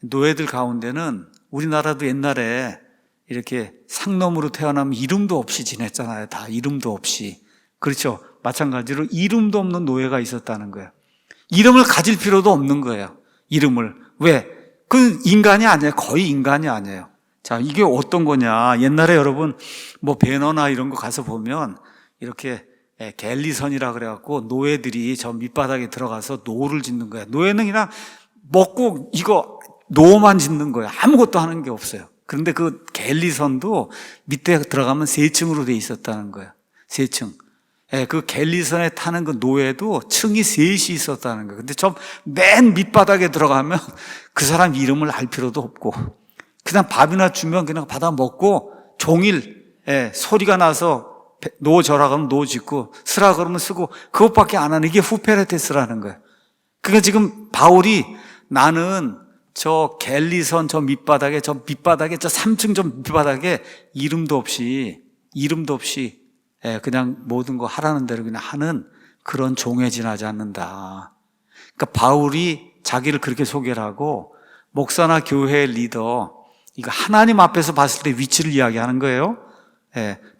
노예들 가운데는 우리나라도 옛날에 이렇게 상놈으로 태어나면 이름도 없이 지냈잖아요. 다 이름도 없이. 그렇죠. 마찬가지로 이름도 없는 노예가 있었다는 거예요. 이름을 가질 필요도 없는 거예요. 이름을. 왜? 그 인간이 아니에요. 거의 인간이 아니에요. 자, 이게 어떤 거냐. 옛날에 여러분 뭐 배너나 이런 거 가서 보면 이렇게 갤리선이라 그래갖고 노예들이 저 밑바닥에 들어가서 노를 짓는 거야. 노예는 그냥 먹고 이거 노만 짓는 거야. 아무것도 하는 게 없어요. 그런데 그 갤리선도 밑에 들어가면 3층으로 돼 있었다는 거야. 3층. 그 갤리선에 타는 그 노예도 층이 3이 있었다는 거야. 근데 저 맨 밑바닥에 들어가면 그 사람 이름을 알 필요도 없고 그냥 밥이나 주면 그냥 받아 먹고 종일 소리가 나서 노 저라 그러면 노 짓고 쓰라 그러면 쓰고 그것밖에 안 하는 이게 후페레테스라는 거예요. 그러니까 지금 바울이 나는 저 갤리선 저 밑바닥에 저 3층 저 밑바닥에 이름도 없이 그냥 모든 거 하라는 대로 그냥 하는 그런 종에 지나지 않는다. 그러니까 바울이 자기를 그렇게 소개를 하고 목사나 교회 리더 이거 하나님 앞에서 봤을 때 위치를 이야기하는 거예요.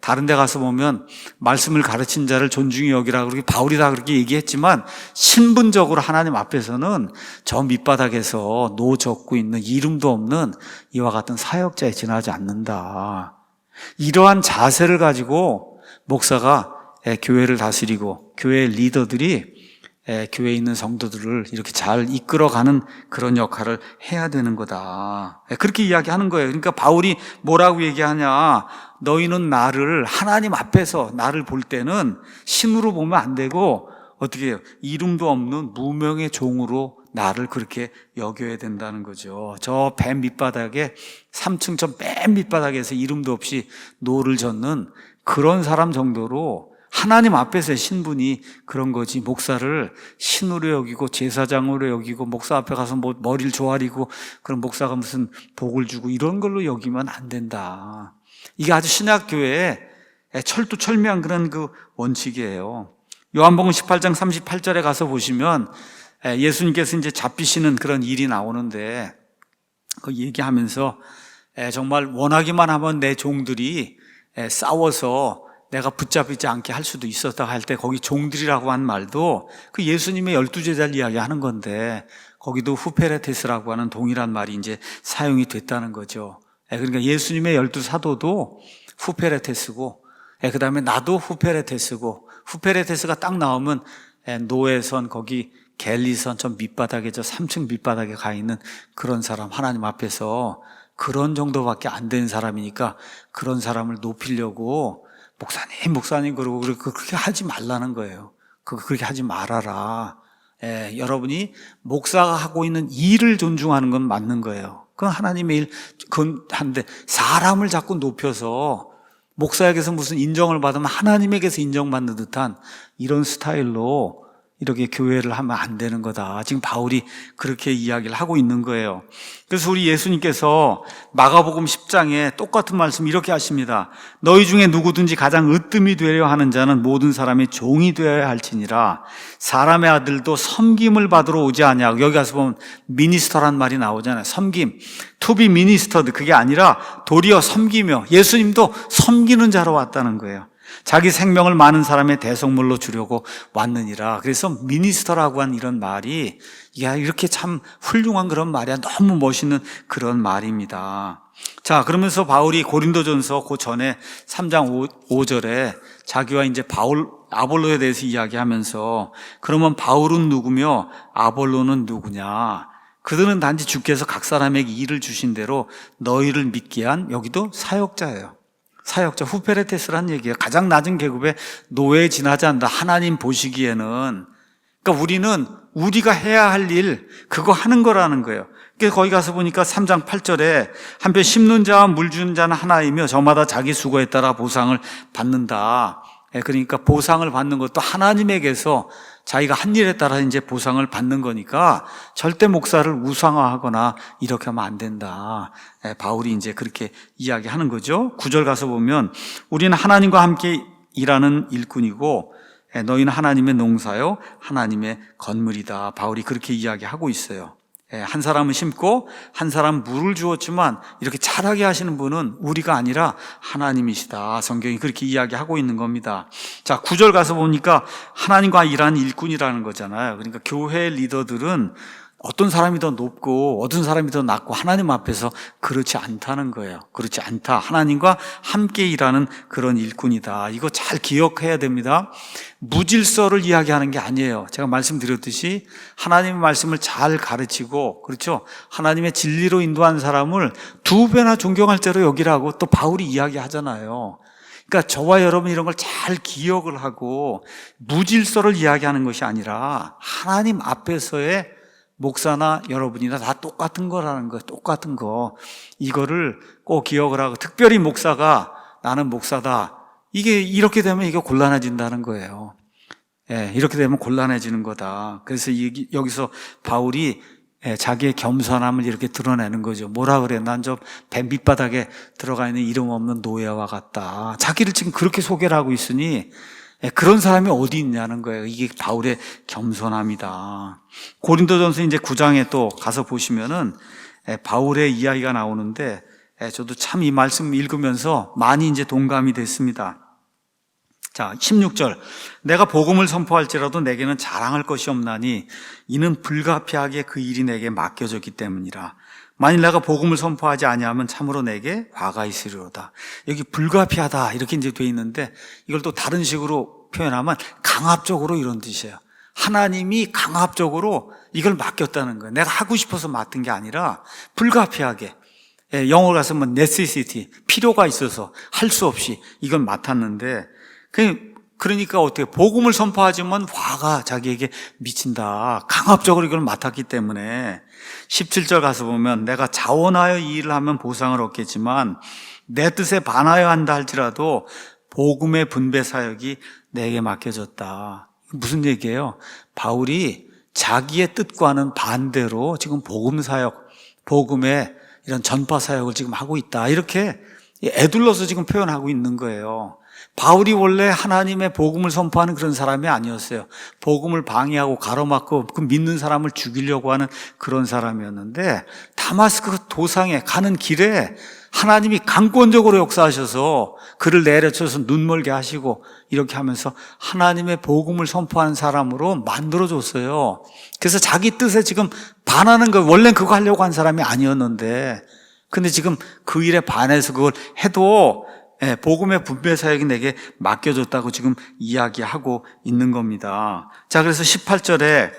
다른 데 가서 보면 말씀을 가르친 자를 존중히 여기라 그렇게 바울이 다 그렇게 얘기했지만 신분적으로 하나님 앞에서는 저 밑바닥에서 노 적고 있는 이름도 없는 이와 같은 사역자에 지나지 않는다. 이러한 자세를 가지고 목사가 교회를 다스리고 교회 리더들이 교회에 있는 성도들을 이렇게 잘 이끌어가는 그런 역할을 해야 되는 거다. 그렇게 이야기하는 거예요. 그러니까 바울이 뭐라고 얘기하냐. 너희는 나를 하나님 앞에서 나를 볼 때는 신으로 보면 안 되고 어떻게 해요? 이름도 없는 무명의 종으로 나를 그렇게 여겨야 된다는 거죠. 저 뱀 밑바닥에 3층 저 맨 밑바닥에서 이름도 없이 노를 젓는 그런 사람 정도로 하나님 앞에서의 신분이 그런 거지. 목사를 신으로 여기고 제사장으로 여기고 목사 앞에 가서 뭐 머리를 조아리고 그런 목사가 무슨 복을 주고 이런 걸로 여기면 안 된다. 이게 아주 신약교회의 철두철미한 그런 그 원칙이에요. 요한복음 18장 38절에 가서 보시면 예수님께서 이제 잡히시는 그런 일이 나오는데 그 얘기하면서 정말 원하기만 하면 내 종들이 싸워서 내가 붙잡히지 않게 할 수도 있었다 할 때 거기 종들이라고 한 말도 그 예수님의 12제자를 이야기하는 건데 거기도 후페레테스라고 하는 동일한 말이 이제 사용이 됐다는 거죠. 그러니까 예수님의 12사도도 후페레테스고 그 다음에 나도 후페레테스고 후페레테스가 딱 나오면 노예선 거기 갤리선 저 밑바닥에 저 3층 밑바닥에 가 있는 그런 사람 하나님 앞에서 그런 정도밖에 안 된 사람이니까 그런 사람을 높이려고 목사님 그러고 그렇게 하지 말라는 거예요. 그렇게 하지 말아라. 여러분이 목사가 하고 있는 일을 존중하는 건 맞는 거예요. 그건 하나님의 일, 그건 한데 사람을 자꾸 높여서 목사에게서 무슨 인정을 받으면 하나님에게서 인정받는 듯한 이런 스타일로 이렇게 교회를 하면 안 되는 거다. 지금 바울이 그렇게 이야기를 하고 있는 거예요. 그래서 우리 예수님께서 마가복음 10장에 똑같은 말씀 이렇게 하십니다. 너희 중에 누구든지 가장 으뜸이 되려 하는 자는 모든 사람의 종이 되어야 할지니라. 사람의 아들도 섬김을 받으러 오지 아니하. 여기 가서 보면 미니스터란 말이 나오잖아요. 섬김. To be ministered. 그게 아니라 도리어 섬기며 예수님도 섬기는 자로 왔다는 거예요. 자기 생명을 많은 사람의 대속물로 주려고 왔느니라. 그래서 미니스터라고 한 이런 말이 이렇게 참 훌륭한 그런 말이야. 너무 멋있는 그런 말입니다. 자, 그러면서 바울이 고린도전서 그 전에 3장 5절에 자기와 이제 아볼로에 대해서 이야기하면서 그러면 바울은 누구며 아볼로는 누구냐? 그들은 단지 주께서 각 사람에게 일을 주신 대로 너희를 믿게 한 여기도 사역자예요. 사역자 후페레테스란 얘기예요. 가장 낮은 계급에 노예에 지나지 않는다. 하나님 보시기에는. 그러니까 우리는 우리가 해야 할 일 그거 하는 거라는 거예요. 그래서 거기 가서 보니까 3장 8절에 한편 심는 자와 물 주는 자는 하나이며 저마다 자기 수고에 따라 보상을 받는다. 그러니까 보상을 받는 것도 하나님에게서 자기가 한 일에 따라 이제 보상을 받는 거니까 절대 목사를 우상화하거나 이렇게 하면 안 된다. 바울이 이제 그렇게 이야기하는 거죠. 9절 가서 보면 우리는 하나님과 함께 일하는 일꾼이고 너희는 하나님의 농사요 하나님의 건물이다. 바울이 그렇게 이야기하고 있어요. 한 사람은 심고 한 사람은 물을 주었지만 이렇게 자라게 하시는 분은 우리가 아니라 하나님이시다. 성경이 그렇게 이야기하고 있는 겁니다. 자, 9절 가서 보니까 하나님과 일하는 일꾼이라는 거잖아요. 그러니까 교회 리더들은 어떤 사람이 더 높고 어떤 사람이 더 낮고 하나님 앞에서 그렇지 않다는 거예요. 그렇지 않다. 하나님과 함께 일하는 그런 일꾼이다. 이거 잘 기억해야 됩니다. 무질서를 이야기하는 게 아니에요. 제가 말씀드렸듯이 하나님의 말씀을 잘 가르치고, 그렇죠? 하나님의 진리로 인도한 사람을 두 배나 존경할 자로 여기라고 또 바울이 이야기하잖아요. 그러니까 저와 여러분 이런 걸 잘 기억을 하고 무질서를 이야기하는 것이 아니라 하나님 앞에서의 목사나 여러분이나 다 똑같은 거라는 거예요. 똑같은 거. 이거를 꼭 기억을 하고, 특별히 목사가 나는 목사다. 이게 이렇게 되면 이게 곤란해진다는 거예요. 예, 이렇게 되면 곤란해지는 거다. 그래서 여기서 바울이 자기의 겸손함을 이렇게 드러내는 거죠. 뭐라 그래? 난 저 배 밑바닥에 들어가 있는 이름 없는 노예와 같다. 자기를 지금 그렇게 소개를 하고 있으니 그런 사람이 어디 있냐는 거예요. 이게 바울의 겸손함이다. 고린도전서 이제 9장에 또 가서 보시면은 바울의 이야기가 나오는데 저도 참 이 말씀 읽으면서 많이 이제 동감이 됐습니다. 자, 16절. 내가 복음을 선포할지라도 내게는 자랑할 것이 없나니 이는 불가피하게 그 일이 내게 맡겨졌기 때문이라. 만일 내가 복음을 선포하지 아니하면 참으로 내게 화가 있으리로다. 여기 불가피하다 이렇게 이제 돼 있는데 이걸 또 다른 식으로 표현하면 강압적으로 이런 뜻이에요. 하나님이 강압적으로 이걸 맡겼다는 거예요. 내가 하고 싶어서 맡은 게 아니라 불가피하게. 영어로 가서 뭐 necessity, 필요가 있어서 할 수 없이 이걸 맡았는데, 그러니까 어떻게 복음을 선포하지만 화가 자기에게 미친다. 강압적으로 이걸 맡았기 때문에 17절 가서 보면 내가 자원하여 이 일을 하면 보상을 얻겠지만 내 뜻에 반하여 한다 할지라도 복음의 분배 사역이 내게 맡겨졌다. 무슨 얘기예요? 바울이 자기의 뜻과는 반대로 지금 복음 사역, 복음의 이런 전파 사역을 지금 하고 있다. 이렇게 애둘러서 지금 표현하고 있는 거예요. 바울이 원래 하나님의 복음을 선포하는 그런 사람이 아니었어요. 복음을 방해하고 가로막고 그 믿는 사람을 죽이려고 하는 그런 사람이었는데 다마스크 도상에 가는 길에 하나님이 강권적으로 역사하셔서 그를 내려쳐서 눈멀게 하시고 이렇게 하면서 하나님의 복음을 선포하는 사람으로 만들어줬어요. 그래서 자기 뜻에 지금 반하는 거, 원래는 그거 하려고 한 사람이 아니었는데 근데 지금 그 일에 반해서 그걸 해도 복음의 분배 사역이 내게 맡겨졌다고 지금 이야기하고 있는 겁니다. 자, 그래서 18절에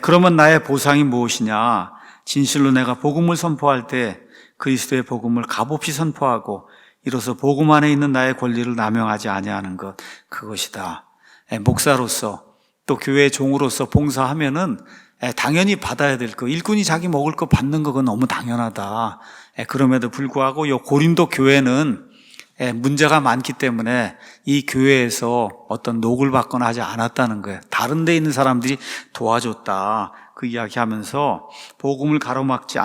그러면 나의 보상이 무엇이냐? 진실로 내가 복음을 선포할 때 그리스도의 복음을 값없이 선포하고 이로써 복음 안에 있는 나의 권리를 남용하지 아니하는 것, 그것이다. 목사로서 또 교회의 종으로서 봉사하면은 당연히 받아야 될 거, 일꾼이 자기 먹을 거 받는 거 그건 너무 당연하다. 그럼에도 불구하고 이 고린도 교회는 문제가 많기 때문에 이 교회에서 어떤 녹을 받거나 하지 않았다는 거예요. 다른 데 있는 사람들이 도와줬다. 그 이야기하면서 복음을 가로막지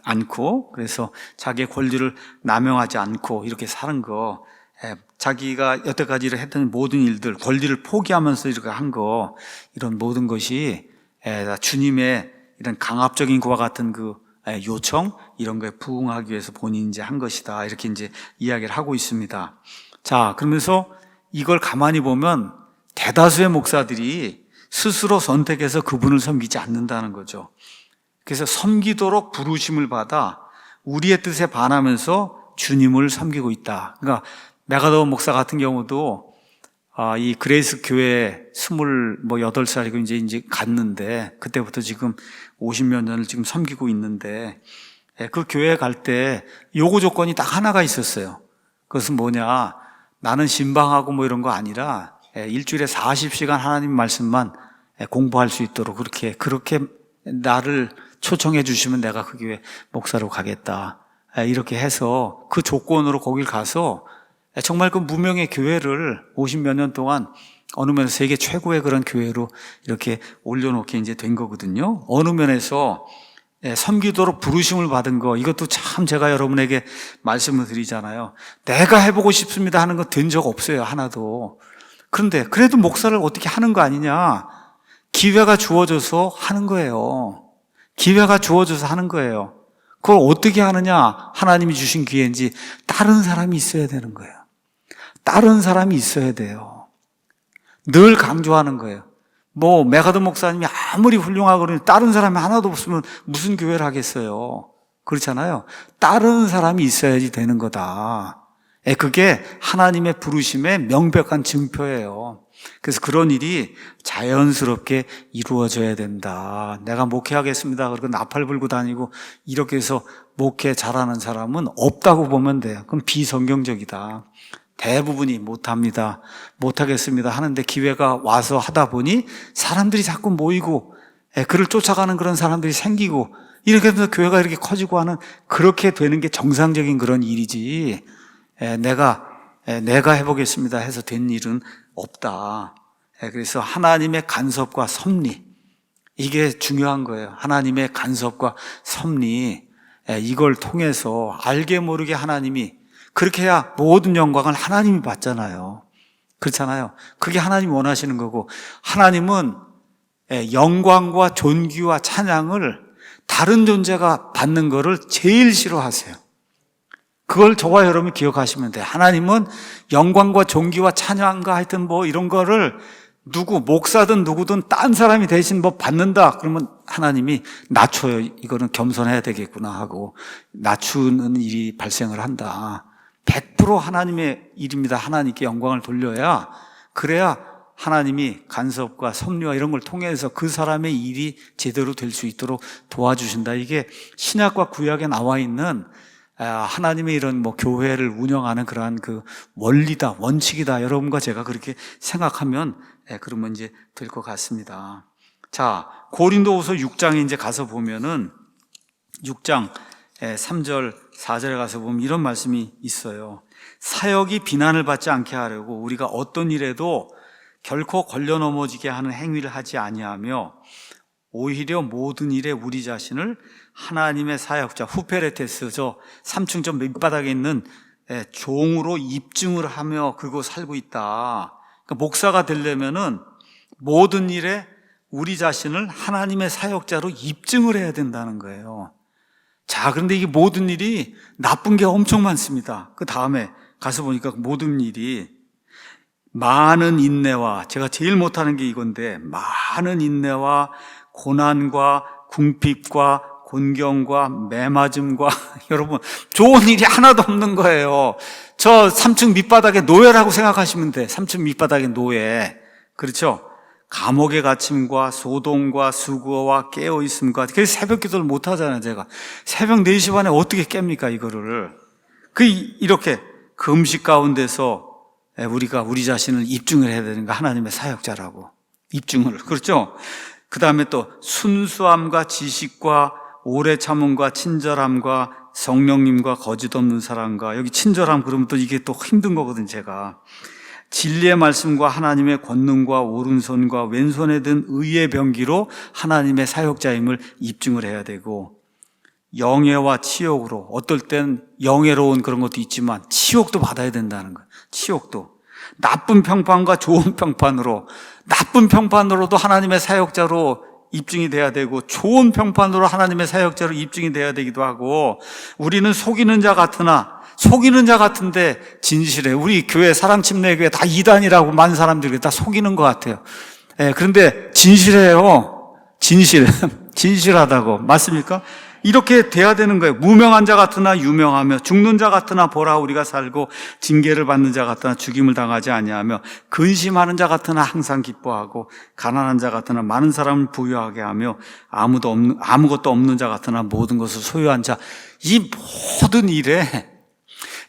않고 그래서 자기의 권리를 남용하지 않고 이렇게 사는 거, 자기가 여태까지 했던 모든 일들, 권리를 포기하면서 이렇게 한 거, 이런 모든 것이 주님의 이런 강압적인 그와 같은 그 요청, 이런 거에 부응하기 위해서 본인이 이제 한 것이다. 이렇게 이제 이야기를 하고 있습니다. 자, 그러면서 이걸 가만히 보면 대다수의 목사들이 스스로 선택해서 그분을 섬기지 않는다는 거죠. 그래서 섬기도록 부르심을 받아 우리의 뜻에 반하면서 주님을 섬기고 있다. 그러니까 메가더 목사 같은 경우도 이 그레이스 교회 28살이고 이제 갔는데 그때부터 지금 50몇 년을 지금 섬기고 있는데 그 교회에 갈 때 요구 조건이 딱 하나가 있었어요. 그것은 뭐냐? 나는 신방하고 뭐 이런 거 아니라 일주일에 40시간 하나님 말씀만 공부할 수 있도록 그렇게 나를 초청해 주시면 내가 그 교회 목사로 가겠다. 이렇게 해서 그 조건으로 거길 가서 정말 그 무명의 교회를 50몇 년 동안 어느 면에서 세계 최고의 그런 교회로 이렇게 올려놓게 이제 된 거거든요. 어느 면에서 섬기도록 부르심을 받은 거, 이것도 참 제가 여러분에게 말씀을 드리잖아요. 내가 해보고 싶습니다 하는 거 된 적 없어요, 하나도. 그런데 그래도 목사를 어떻게 하는 거 아니냐? 기회가 주어져서 하는 거예요. 기회가 주어져서 하는 거예요. 그걸 어떻게 하느냐? 하나님이 주신 기회인지 다른 사람이 있어야 되는 거예요. 다른 사람이 있어야 돼요. 늘 강조하는 거예요. 메가더 목사님이 아무리 훌륭하거든요. 다른 사람이 하나도 없으면 무슨 교회를 하겠어요? 그렇잖아요. 다른 사람이 있어야지 되는 거다. 그게 하나님의 부르심의 명백한 증표예요. 그래서 그런 일이 자연스럽게 이루어져야 된다. 내가 목회하겠습니다. 그리고 나팔 불고 다니고 이렇게 해서 목회 잘하는 사람은 없다고 보면 돼요. 그럼 비성경적이다. 대부분이 못합니다. 못하겠습니다. 하는데 기회가 와서 하다 보니 사람들이 자꾸 모이고 그를 쫓아가는 그런 사람들이 생기고 이렇게 해서 교회가 이렇게 커지고 하는 그렇게 되는 게 정상적인 그런 일이지 내가 해보겠습니다 해서 된 일은 없다. 그래서 하나님의 간섭과 섭리 이게 중요한 거예요. 하나님의 간섭과 섭리 이걸 통해서 알게 모르게 하나님이 그렇게 해야 모든 영광을 하나님이 받잖아요. 그렇잖아요. 그게 하나님이 원하시는 거고 하나님은 영광과 존귀와 찬양을 다른 존재가 받는 거를 제일 싫어하세요. 그걸 저와 여러분이 기억하시면 돼요. 하나님은 영광과 존귀와 찬양과 하여튼 뭐 이런 거를 목사든 누구든 딴 사람이 대신 뭐 받는다 그러면 하나님이 낮춰요. 이거는 겸손해야 되겠구나 하고 낮추는 일이 발생을 한다. 100% 하나님의 일입니다. 하나님께 영광을 돌려야 그래야 하나님이 간섭과 섭리와 이런 걸 통해서 그 사람의 일이 제대로 될 수 있도록 도와주신다. 이게 신약과 구약에 나와 있는 하나님의 이런 뭐 교회를 운영하는 그러한 그 원리다, 원칙이다. 여러분과 제가 그렇게 생각하면 그러면 이제 될 것 같습니다. 자, 고린도후서 6장에 이제 가서 보면은 6장 3절, 4절에 가서 보면 이런 말씀이 있어요. 사역이 비난을 받지 않게 하려고 우리가 어떤 일에도 결코 걸려 넘어지게 하는 행위를 하지 아니하며 오히려 모든 일에 우리 자신을 하나님의 사역자 후페레테스 저 3층 저 밑바닥에 있는 종으로 입증을 하며 그리고 살고 있다. 그러니까 목사가 되려면은 모든 일에 우리 자신을 하나님의 사역자로 입증을 해야 된다는 거예요. 자, 그런데 이게 모든 일이 나쁜 게 엄청 많습니다. 그 다음에 가서 보니까 모든 일이 많은 인내와 제가 제일 못하는 게 이건데 많은 인내와 고난과 궁핍과 곤경과 매맞음과 여러분 좋은 일이 하나도 없는 거예요. 저 3층 밑바닥에 노예라고 생각하시면 돼. 3층 밑바닥에 노예. 그렇죠? 감옥의 갇힘과 소동과 수고와 깨어있음과 그래서 새벽 기도를 못 하잖아요. 제가 새벽 4시 반에 어떻게 깹니까 이거를. 이렇게 그 음식 가운데서 우리가 우리 자신을 입증을 해야 되는 거 하나님의 사역자라고 입증을. 그렇죠? 그 다음에 또 순수함과 지식과 오래 참음과 친절함과 성령님과 거짓 없는 사랑과 여기 친절함 그러면 또 이게 또 힘든 거거든 제가. 진리의 말씀과 하나님의 권능과 오른손과 왼손에 든 의의 병기로 하나님의 사역자임을 입증을 해야 되고 영예와 치욕으로 어떨 땐 영예로운 그런 것도 있지만 치욕도 받아야 된다는 거예요. 치욕도. 나쁜 평판과 좋은 평판으로 나쁜 평판으로도 하나님의 사역자로 입증이 돼야 되고 좋은 평판으로 하나님의 사역자로 입증이 돼야 되기도 하고 우리는 속이는 자 같은데 진실해. 우리 교회 사랑침례교회 다 이단이라고 많은 사람들이 다 속이는 것 같아요. 그런데 진실해요. 진실하다고. 맞습니까? 이렇게 돼야 되는 거예요. 무명한 자 같으나 유명하며 죽는 자 같으나 보라 우리가 살고 징계를 받는 자 같으나 죽임을 당하지 아니하며 근심하는 자 같으나 항상 기뻐하고 가난한 자 같으나 많은 사람을 부유하게 하며 아무것도 없는 자 같으나 모든 것을 소유한 자. 이 모든 일에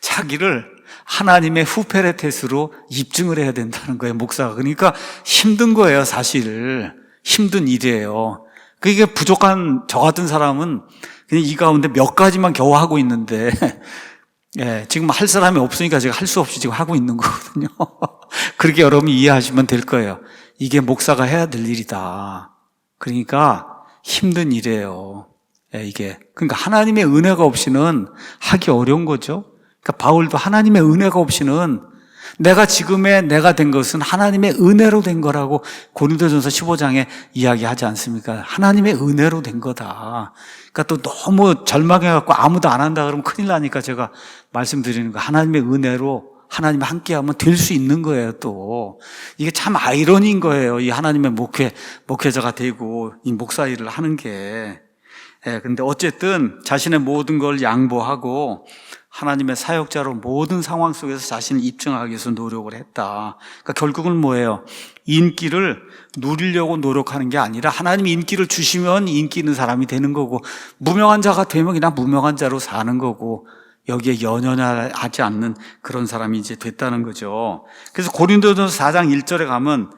자기를 하나님의 후페레테스로 입증을 해야 된다는 거예요, 목사가. 그러니까 힘든 거예요, 사실. 힘든 일이에요. 그게 부족한 저 같은 사람은 그냥 이 가운데 몇 가지만 겨우 하고 있는데, 지금 할 사람이 없으니까 제가 할 수 없이 지금 하고 있는 거거든요. 그렇게 여러분이 이해하시면 될 거예요. 이게 목사가 해야 될 일이다. 그러니까 힘든 일이에요. 이게. 그러니까 하나님의 은혜가 없이는 하기 어려운 거죠. 그러니까 바울도 하나님의 은혜가 없이는 내가 된 것은 하나님의 은혜로 된 거라고 고린도전서 15장에 이야기하지 않습니까? 하나님의 은혜로 된 거다. 그러니까 또 너무 절망해갖고 아무도 안 한다 그러면 큰일 나니까 제가 말씀드리는 거 하나님의 은혜로 하나님과 함께하면 될 수 있는 거예요. 또 이게 참 아이러니인 거예요. 이 하나님의 목회자가 되고 이 목사 일을 하는 게. 근데 어쨌든 자신의 모든 걸 양보하고 하나님의 사역자로 모든 상황 속에서 자신을 입증하기 위해서 노력을 했다. 그러니까 결국은 뭐예요? 인기를 누리려고 노력하는 게 아니라 하나님이 인기를 주시면 인기 있는 사람이 되는 거고, 무명한 자가 되면 그냥 무명한 자로 사는 거고, 여기에 연연하지 않는 그런 사람이 이제 됐다는 거죠. 그래서 고린도전서 4장 1절에 가면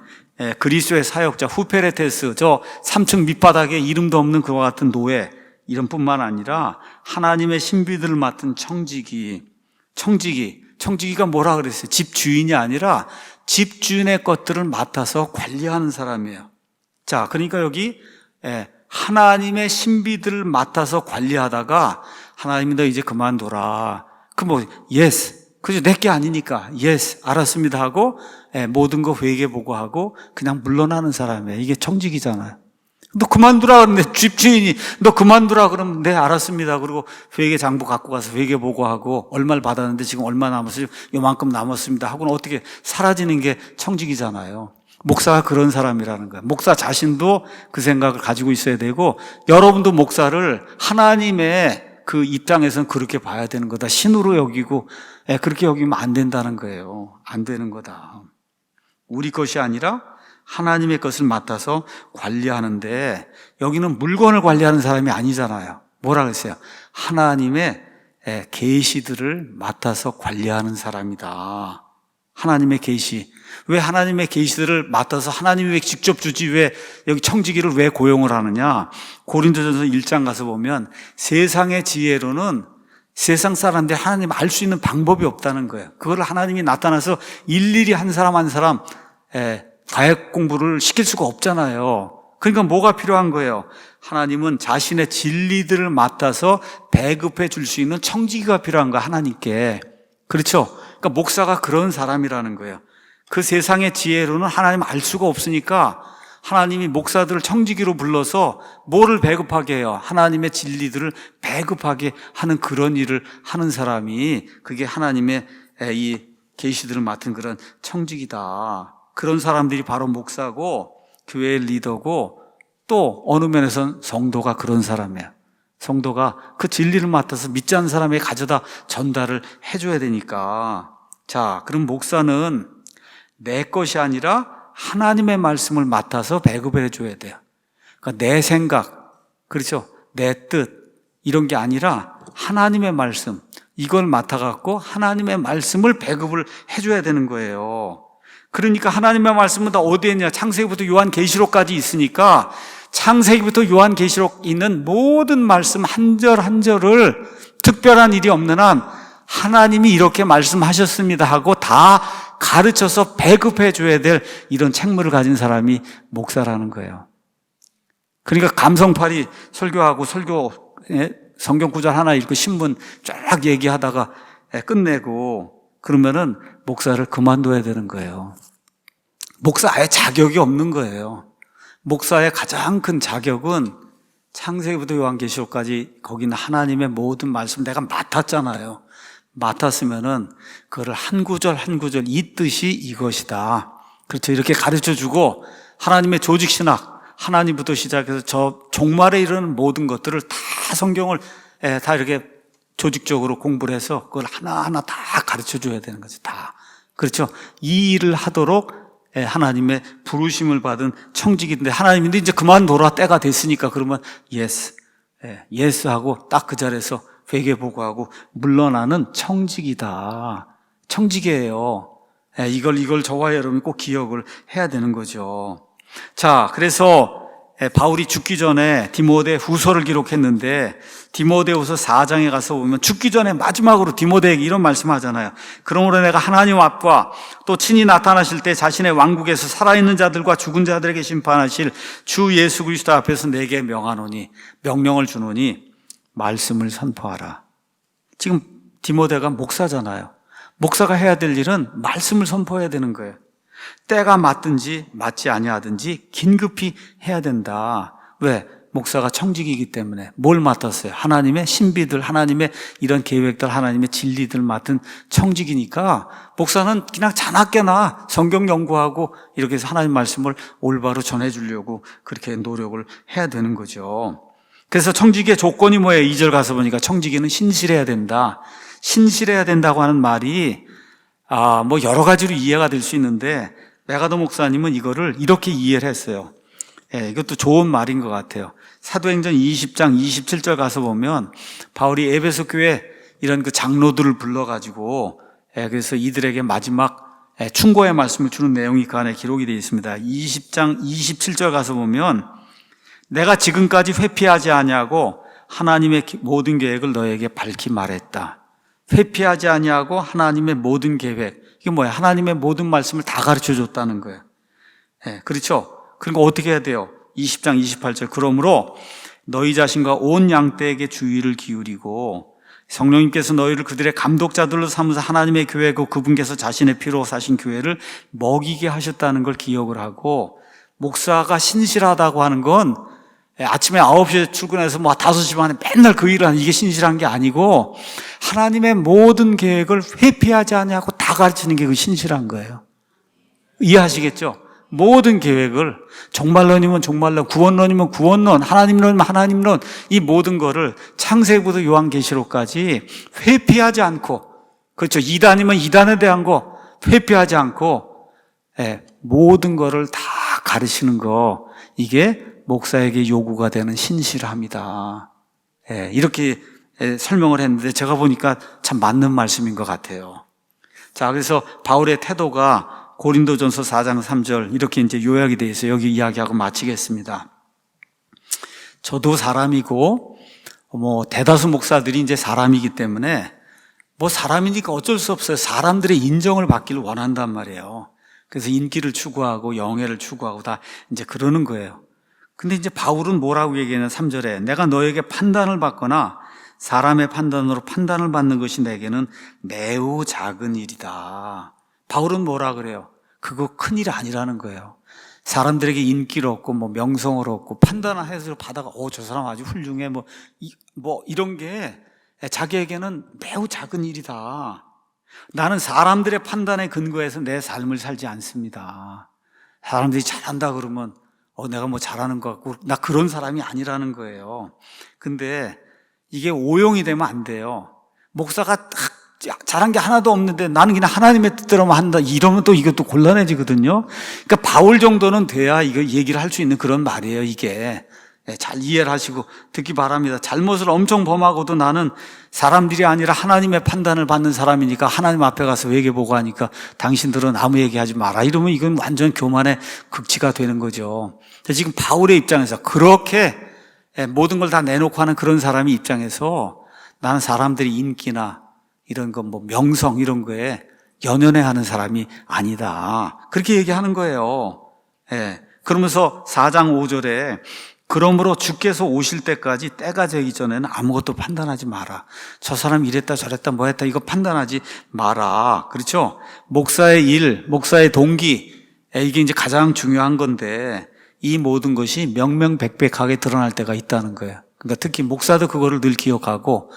그리스도의 사역자 후페레테스, 저 3층 밑바닥에 이름도 없는 그와 같은 노예, 이름뿐만 아니라 하나님의 신비들을 맡은 청지기가 뭐라 그랬어요? 집주인이 아니라 집주인의 것들을 맡아서 관리하는 사람이에요. 자, 그러니까 여기 하나님의 신비들을 맡아서 관리하다가 하나님이 너 이제 그만둬라. yes. 그죠? 내게 아니니까 yes, 알았습니다 하고 모든 거 회개 보고하고 그냥 물러나는 사람이에요. 이게 청지기잖아요. 너 그만두라 그러는데 집주인이 너 그만두라 그러면 네 알았습니다. 그리고 회계 장부 갖고 가서 회계 보고하고 얼마를 받았는데 지금 얼마 남았어요? 요만큼 남았습니다 하고는 어떻게 사라지는 게 청직이잖아요. 목사가 그런 사람이라는 거예요. 목사 자신도 그 생각을 가지고 있어야 되고, 여러분도 목사를 하나님의 그 입장에서는 그렇게 봐야 되는 거다. 신으로 여기고 그렇게 여기면 안 된다는 거예요. 안 되는 거다. 우리 것이 아니라 하나님의 것을 맡아서 관리하는데, 여기는 물건을 관리하는 사람이 아니잖아요. 뭐라 그랬어요? 하나님의 계시들을 맡아서 관리하는 사람이다. 하나님의 계시. 왜 하나님의 계시들을 맡아서 하나님이 왜 직접 주지, 왜 여기 청지기를 왜 고용을 하느냐? 고린도전서 1장 가서 보면 세상의 지혜로는 세상 사람들이 하나님 알 수 있는 방법이 없다는 거예요. 그걸 하나님이 나타나서 일일이 한 사람 한 사람 가액 공부를 시킬 수가 없잖아요. 그러니까 뭐가 필요한 거예요? 하나님은 자신의 진리들을 맡아서 배급해 줄 수 있는 청지기가 필요한 거야, 하나님께. 그렇죠? 그러니까 목사가 그런 사람이라는 거예요. 그 세상의 지혜로는 하나님 알 수가 없으니까 하나님이 목사들을 청지기로 불러서 뭐를 배급하게 해요? 하나님의 진리들을 배급하게 하는 그런 일을 하는 사람이, 그게 하나님의 이 계시들을 맡은 그런 청지기다. 그런 사람들이 바로 목사고 교회의 리더고, 또 어느 면에서는 성도가 그런 사람이에요. 성도가 그 진리를 맡아서 믿지 않는 사람에게 가져다 전달을 해줘야 되니까. 자, 그럼 목사는 내 것이 아니라 하나님의 말씀을 맡아서 배급을 해줘야 돼요. 그러니까 내 생각, 그렇죠? 내 뜻, 이런 게 아니라 하나님의 말씀, 이걸 맡아갖고 하나님의 말씀을 배급을 해줘야 되는 거예요. 그러니까 하나님의 말씀은 다 어디에 있냐? 창세기부터 요한계시록까지 있으니까 창세기부터 요한계시록 있는 모든 말씀 한 절 한 절을 특별한 일이 없는 한 하나님이 이렇게 말씀하셨습니다 하고 다 가르쳐서 배급해 줘야 될 이런 책무를 가진 사람이 목사라는 거예요. 그러니까 감성팔이 설교하고 성경 구절 하나 읽고 신문 쫙 얘기하다가 끝내고 그러면은 목사를 그만둬야 되는 거예요. 목사 아예 자격이 없는 거예요. 목사의 가장 큰 자격은 창세기부터 요한계시록까지 거기는 하나님의 모든 말씀 내가 맡았잖아요. 맡았으면은 그거를 한 구절 한 구절 이 뜻이 이것이다. 그렇죠. 이렇게 가르쳐 주고 하나님의 조직 신학, 하나님부터 시작해서 저 종말에 이르는 모든 것들을 다 성경을 다 이렇게 조직적으로 공부를 해서 그걸 하나하나 다 가르쳐 줘야 되는 거죠. 다. 그렇죠. 이 일을 하도록 하나님의 부르심을 받은 청직인데, 하나님인데 이제 그만둬라 때가 됐으니까 그러면 예스. 예스 하고 딱 그 자리에서 회개 보고하고 물러나는 청직이다. 청직이에요. 이걸 저와 여러분이 꼭 기억을 해야 되는 거죠. 자, 그래서 바울이 죽기 전에 디모데 후서를 기록했는데, 디모데후서 4장에 가서 보면 죽기 전에 마지막으로 디모데에게 이런 말씀하잖아요. 그러므로 내가 하나님 앞과 또 친히 나타나실 때 자신의 왕국에서 살아있는 자들과 죽은 자들에게 심판하실 주 예수 그리스도 앞에서 내게 명하노니, 명령을 주노니 말씀을 선포하라. 지금 디모데가 목사잖아요. 목사가 해야 될 일은 말씀을 선포해야 되는 거예요. 때가 맞든지 맞지 아니하든지 긴급히 해야 된다. 왜? 목사가 청직이기 때문에 뭘 맡았어요? 하나님의 신비들, 하나님의 이런 계획들, 하나님의 진리들 맡은 청직이니까 목사는 그냥 자나깨나 성경 연구하고 이렇게 해서 하나님 말씀을 올바로 전해주려고 그렇게 노력을 해야 되는 거죠. 그래서 청지기의 조건이 뭐예요? 2절 가서 보니까 청지기는 신실해야 된다. 신실해야 된다고 하는 말이 뭐 여러 가지로 이해가 될 수 있는데 메가더 목사님은 이거를 이렇게 이해를 했어요. 이것도 좋은 말인 것 같아요. 사도행전 20장 27절 가서 보면 바울이 에베소 교회 이런 그 장로들을 불러가지고 그래서 이들에게 마지막 충고의 말씀을 주는 내용이 그 안에 기록이 되어 있습니다. 20장 27절 가서 보면 내가 지금까지 회피하지 아니하고 하나님의 모든 계획을 너에게 밝히 말했다. 회피하지 아니하고 하나님의 모든 계획, 이게 뭐야? 하나님의 모든 말씀을 다 가르쳐 줬다는 거예요. 그렇죠? 그러니까 어떻게 해야 돼요? 20장 28절 그러므로 너희 자신과 온 양떼에게 주의를 기울이고 성령님께서 너희를 그들의 감독자들로 삼으사 하나님의 교회고 그분께서 자신의 피로 사신 교회를 먹이게 하셨다는 걸 기억을 하고, 목사가 신실하다고 하는 건 아침에 9시에 출근해서 5시 반에 맨날 그 일을 하는 이게 신실한 게 아니고 하나님의 모든 계획을 회피하지 않냐고 다 가르치는 게 그 신실한 거예요. 이해하시겠죠? 모든 계획을 종말론이면 종말론, 구원론이면 구원론, 하나님론이면 하나님론, 이 모든 거를 창세기부터 요한계시록까지 회피하지 않고, 그렇죠? 이단이면 이단에 대한 거 회피하지 않고 모든 거를 다 가르치는 거, 이게 목사에게 요구가 되는 신실함이다. 이렇게 설명을 했는데 제가 보니까 참 맞는 말씀인 것 같아요. 자, 그래서 바울의 태도가 고린도전서 4장 3절 이렇게 이제 요약이 되어 있어요. 여기 이야기하고 마치겠습니다. 저도 사람이고 대다수 목사들이 이제 사람이기 때문에 사람이니까 어쩔 수 없어요. 사람들의 인정을 받기를 원한단 말이에요. 그래서 인기를 추구하고 영예를 추구하고 다 이제 그러는 거예요. 근데 이제 바울은 뭐라고 얘기하냐, 3절에 내가 너에게 판단을 받거나 사람의 판단으로 판단을 받는 것이 내게는 매우 작은 일이다. 바울은 뭐라 그래요? 그거 큰일 아니라는 거예요. 사람들에게 인기를 얻고 명성을 얻고 판단을 해서 받아가 저 사람 아주 훌륭해 이런 게 자기에게는 매우 작은 일이다. 나는 사람들의 판단에 근거해서 내 삶을 살지 않습니다. 사람들이 잘한다 그러면 내가 잘하는 것 같고, 나 그런 사람이 아니라는 거예요. 근데 이게 오용이 되면 안 돼요. 목사가 잘한 게 하나도 없는데 나는 그냥 하나님의 뜻대로만 한다, 이러면 또 이것도 곤란해지거든요. 그러니까 바울 정도는 돼야 이거 얘기를 할 수 있는 그런 말이에요. 이게 잘 이해를 하시고 듣기 바랍니다. 잘못을 엄청 범하고도 나는 사람들이 아니라 하나님의 판단을 받는 사람이니까 하나님 앞에 가서 회개보고 하니까 당신들은 아무 얘기하지 마라, 이러면 이건 완전 교만의 극치가 되는 거죠. 지금 바울의 입장에서 그렇게 모든 걸 다 내놓고 하는 그런 사람의 입장에서 나는 사람들이 인기나 이런 거 명성 이런 거에 연연해하는 사람이 아니다, 그렇게 얘기하는 거예요. 그러면서 4장 5절에 그러므로 주께서 오실 때까지 때가 되기 전에는 아무것도 판단하지 마라. 저 사람 이랬다 저랬다 뭐했다 이거 판단하지 마라. 그렇죠? 목사의 일, 목사의 동기, 이게 이제 가장 중요한 건데 이 모든 것이 명명백백하게 드러날 때가 있다는 거예요. 그러니까 특히 목사도 그거를 늘 기억하고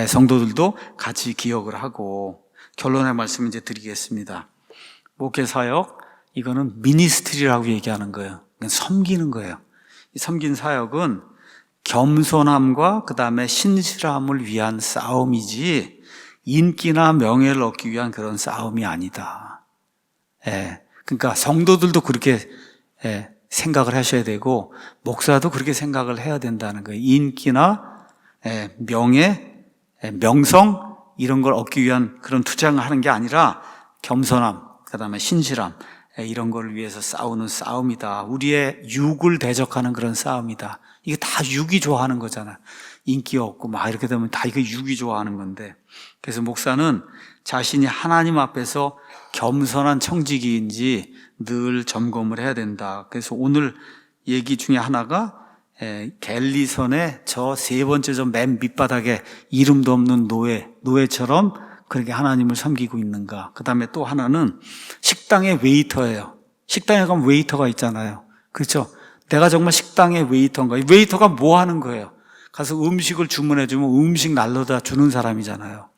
성도들도 같이 기억을 하고, 결론의 말씀 이제 드리겠습니다. 목회사역, 이거는 미니스트리라고 얘기하는 거예요. 섬기는 거예요. 이 섬긴 사역은 겸손함과 그 다음에 신실함을 위한 싸움이지 인기나 명예를 얻기 위한 그런 싸움이 아니다. 그러니까 성도들도 그렇게 생각을 하셔야 되고 목사도 그렇게 생각을 해야 된다는 거예요. 인기나 명예, 명성 이런 걸 얻기 위한 그런 투쟁을 하는 게 아니라 겸손함, 그 다음에 신실함, 이런 걸 위해서 싸우는 싸움이다. 우리의 육을 대적하는 그런 싸움이다. 이게 다 육이 좋아하는 거잖아. 인기 없고 이렇게 되면 다 이거 육이 좋아하는 건데, 그래서 목사는 자신이 하나님 앞에서 겸손한 청지기인지 늘 점검을 해야 된다. 그래서 오늘 얘기 중에 하나가 갤리선의 저 세 번째 저 맨 밑바닥에 이름도 없는 노예처럼 그렇게 하나님을 섬기고 있는가. 그 다음에 또 하나는 식당의 웨이터예요. 식당에 가면 웨이터가 있잖아요. 그렇죠? 내가 정말 식당의 웨이터인가? 이 웨이터가 뭐 하는 거예요? 가서 음식을 주문해 주면 음식 날라다 주는 사람이잖아요.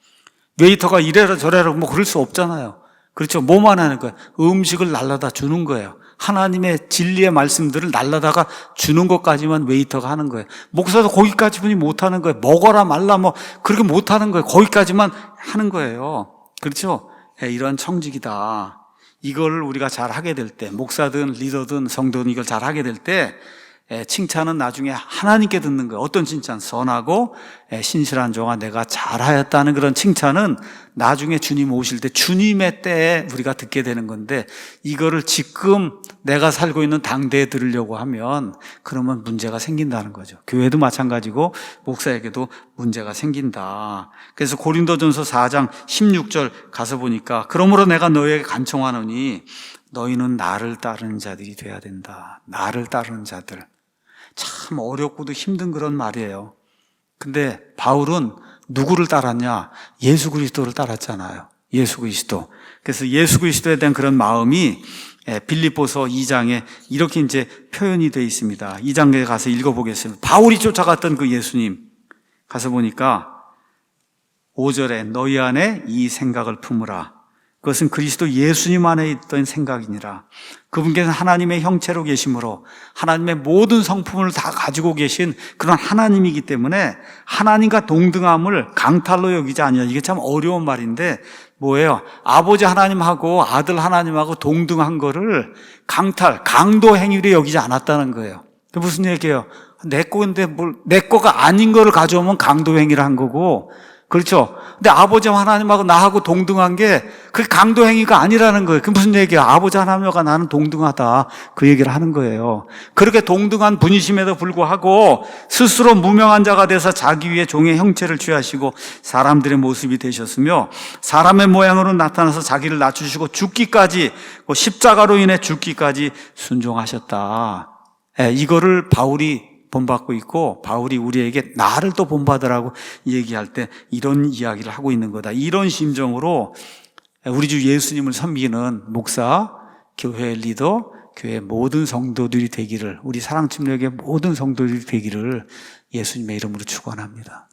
웨이터가 이래라 저래라 뭐 그럴 수 없잖아요. 그렇죠? 뭐만 하는 거예요? 음식을 날라다 주는 거예요. 하나님의 진리의 말씀들을 날라다가 주는 것까지만 웨이터가 하는 거예요. 목사도 거기까지만이 못하는 거예요. 먹어라 말라 뭐 그렇게 못하는 거예요. 거기까지만 하는 거예요. 그렇죠? 이런 청직이다. 이걸 우리가 잘 하게 될 때, 목사든 리더든 성도든 이걸 잘 하게 될 때 칭찬은 나중에 하나님께 듣는 거예요. 어떤 칭찬? 선하고 신실한 종아 내가 잘하였다는 그런 칭찬은 나중에 주님 오실 때 주님의 때에 우리가 듣게 되는 건데, 이거를 지금 내가 살고 있는 당대에 들으려고 하면 그러면 문제가 생긴다는 거죠. 교회도 마찬가지고 목사에게도 문제가 생긴다. 그래서 고린도전서 4장 16절 가서 보니까 그러므로 내가 너희에게 간청하노니 너희는 나를 따르는 자들이 돼야 된다. 나를 따르는 자들. 참 어렵고도 힘든 그런 말이에요. 근데 바울은 누구를 따랐냐? 예수 그리스도를 따랐잖아요. 예수 그리스도. 그래서 예수 그리스도에 대한 그런 마음이 빌립보서 2장에 이렇게 이제 표현이 되어 있습니다. 2장에 가서 읽어보겠습니다. 바울이 쫓아갔던 그 예수님 가서 보니까 5절에 너희 안에 이 생각을 품으라. 그것은 그리스도 예수님 안에 있던 생각이니라. 그분께서는 하나님의 형체로 계심으로 하나님의 모든 성품을 다 가지고 계신 그런 하나님이기 때문에 하나님과 동등함을 강탈로 여기지 아니하라. 이게 참 어려운 말인데 뭐예요? 아버지 하나님하고 아들 하나님하고 동등한 거를 강도 행위로 여기지 않았다는 거예요. 무슨 얘기예요? 내 거인데 내 거가 아닌 거를 가져오면 강도 행위를 한 거고, 그렇죠? 근데 아버지 하나님하고 나하고 동등한 게 그게 강도 행위가 아니라는 거예요. 그게 무슨 얘기야? 아버지 하나님과 나는 동등하다. 그 얘기를 하는 거예요. 그렇게 동등한 분이심에도 불구하고 스스로 무명한 자가 돼서 자기 위에 종의 형체를 취하시고 사람들의 모습이 되셨으며 사람의 모양으로 나타나서 자기를 낮추시고 죽기까지, 십자가로 인해 죽기까지 순종하셨다. 이거를 바울이 본받고 있고, 바울이 우리에게 나를 또 본받으라고 얘기할 때 이런 이야기를 하고 있는 거다. 이런 심정으로 우리 주 예수님을 섬기는 목사, 교회 리더, 교회 모든 성도들이 되기를, 우리 사랑침략의 모든 성도들이 되기를 예수님의 이름으로 축원합니다.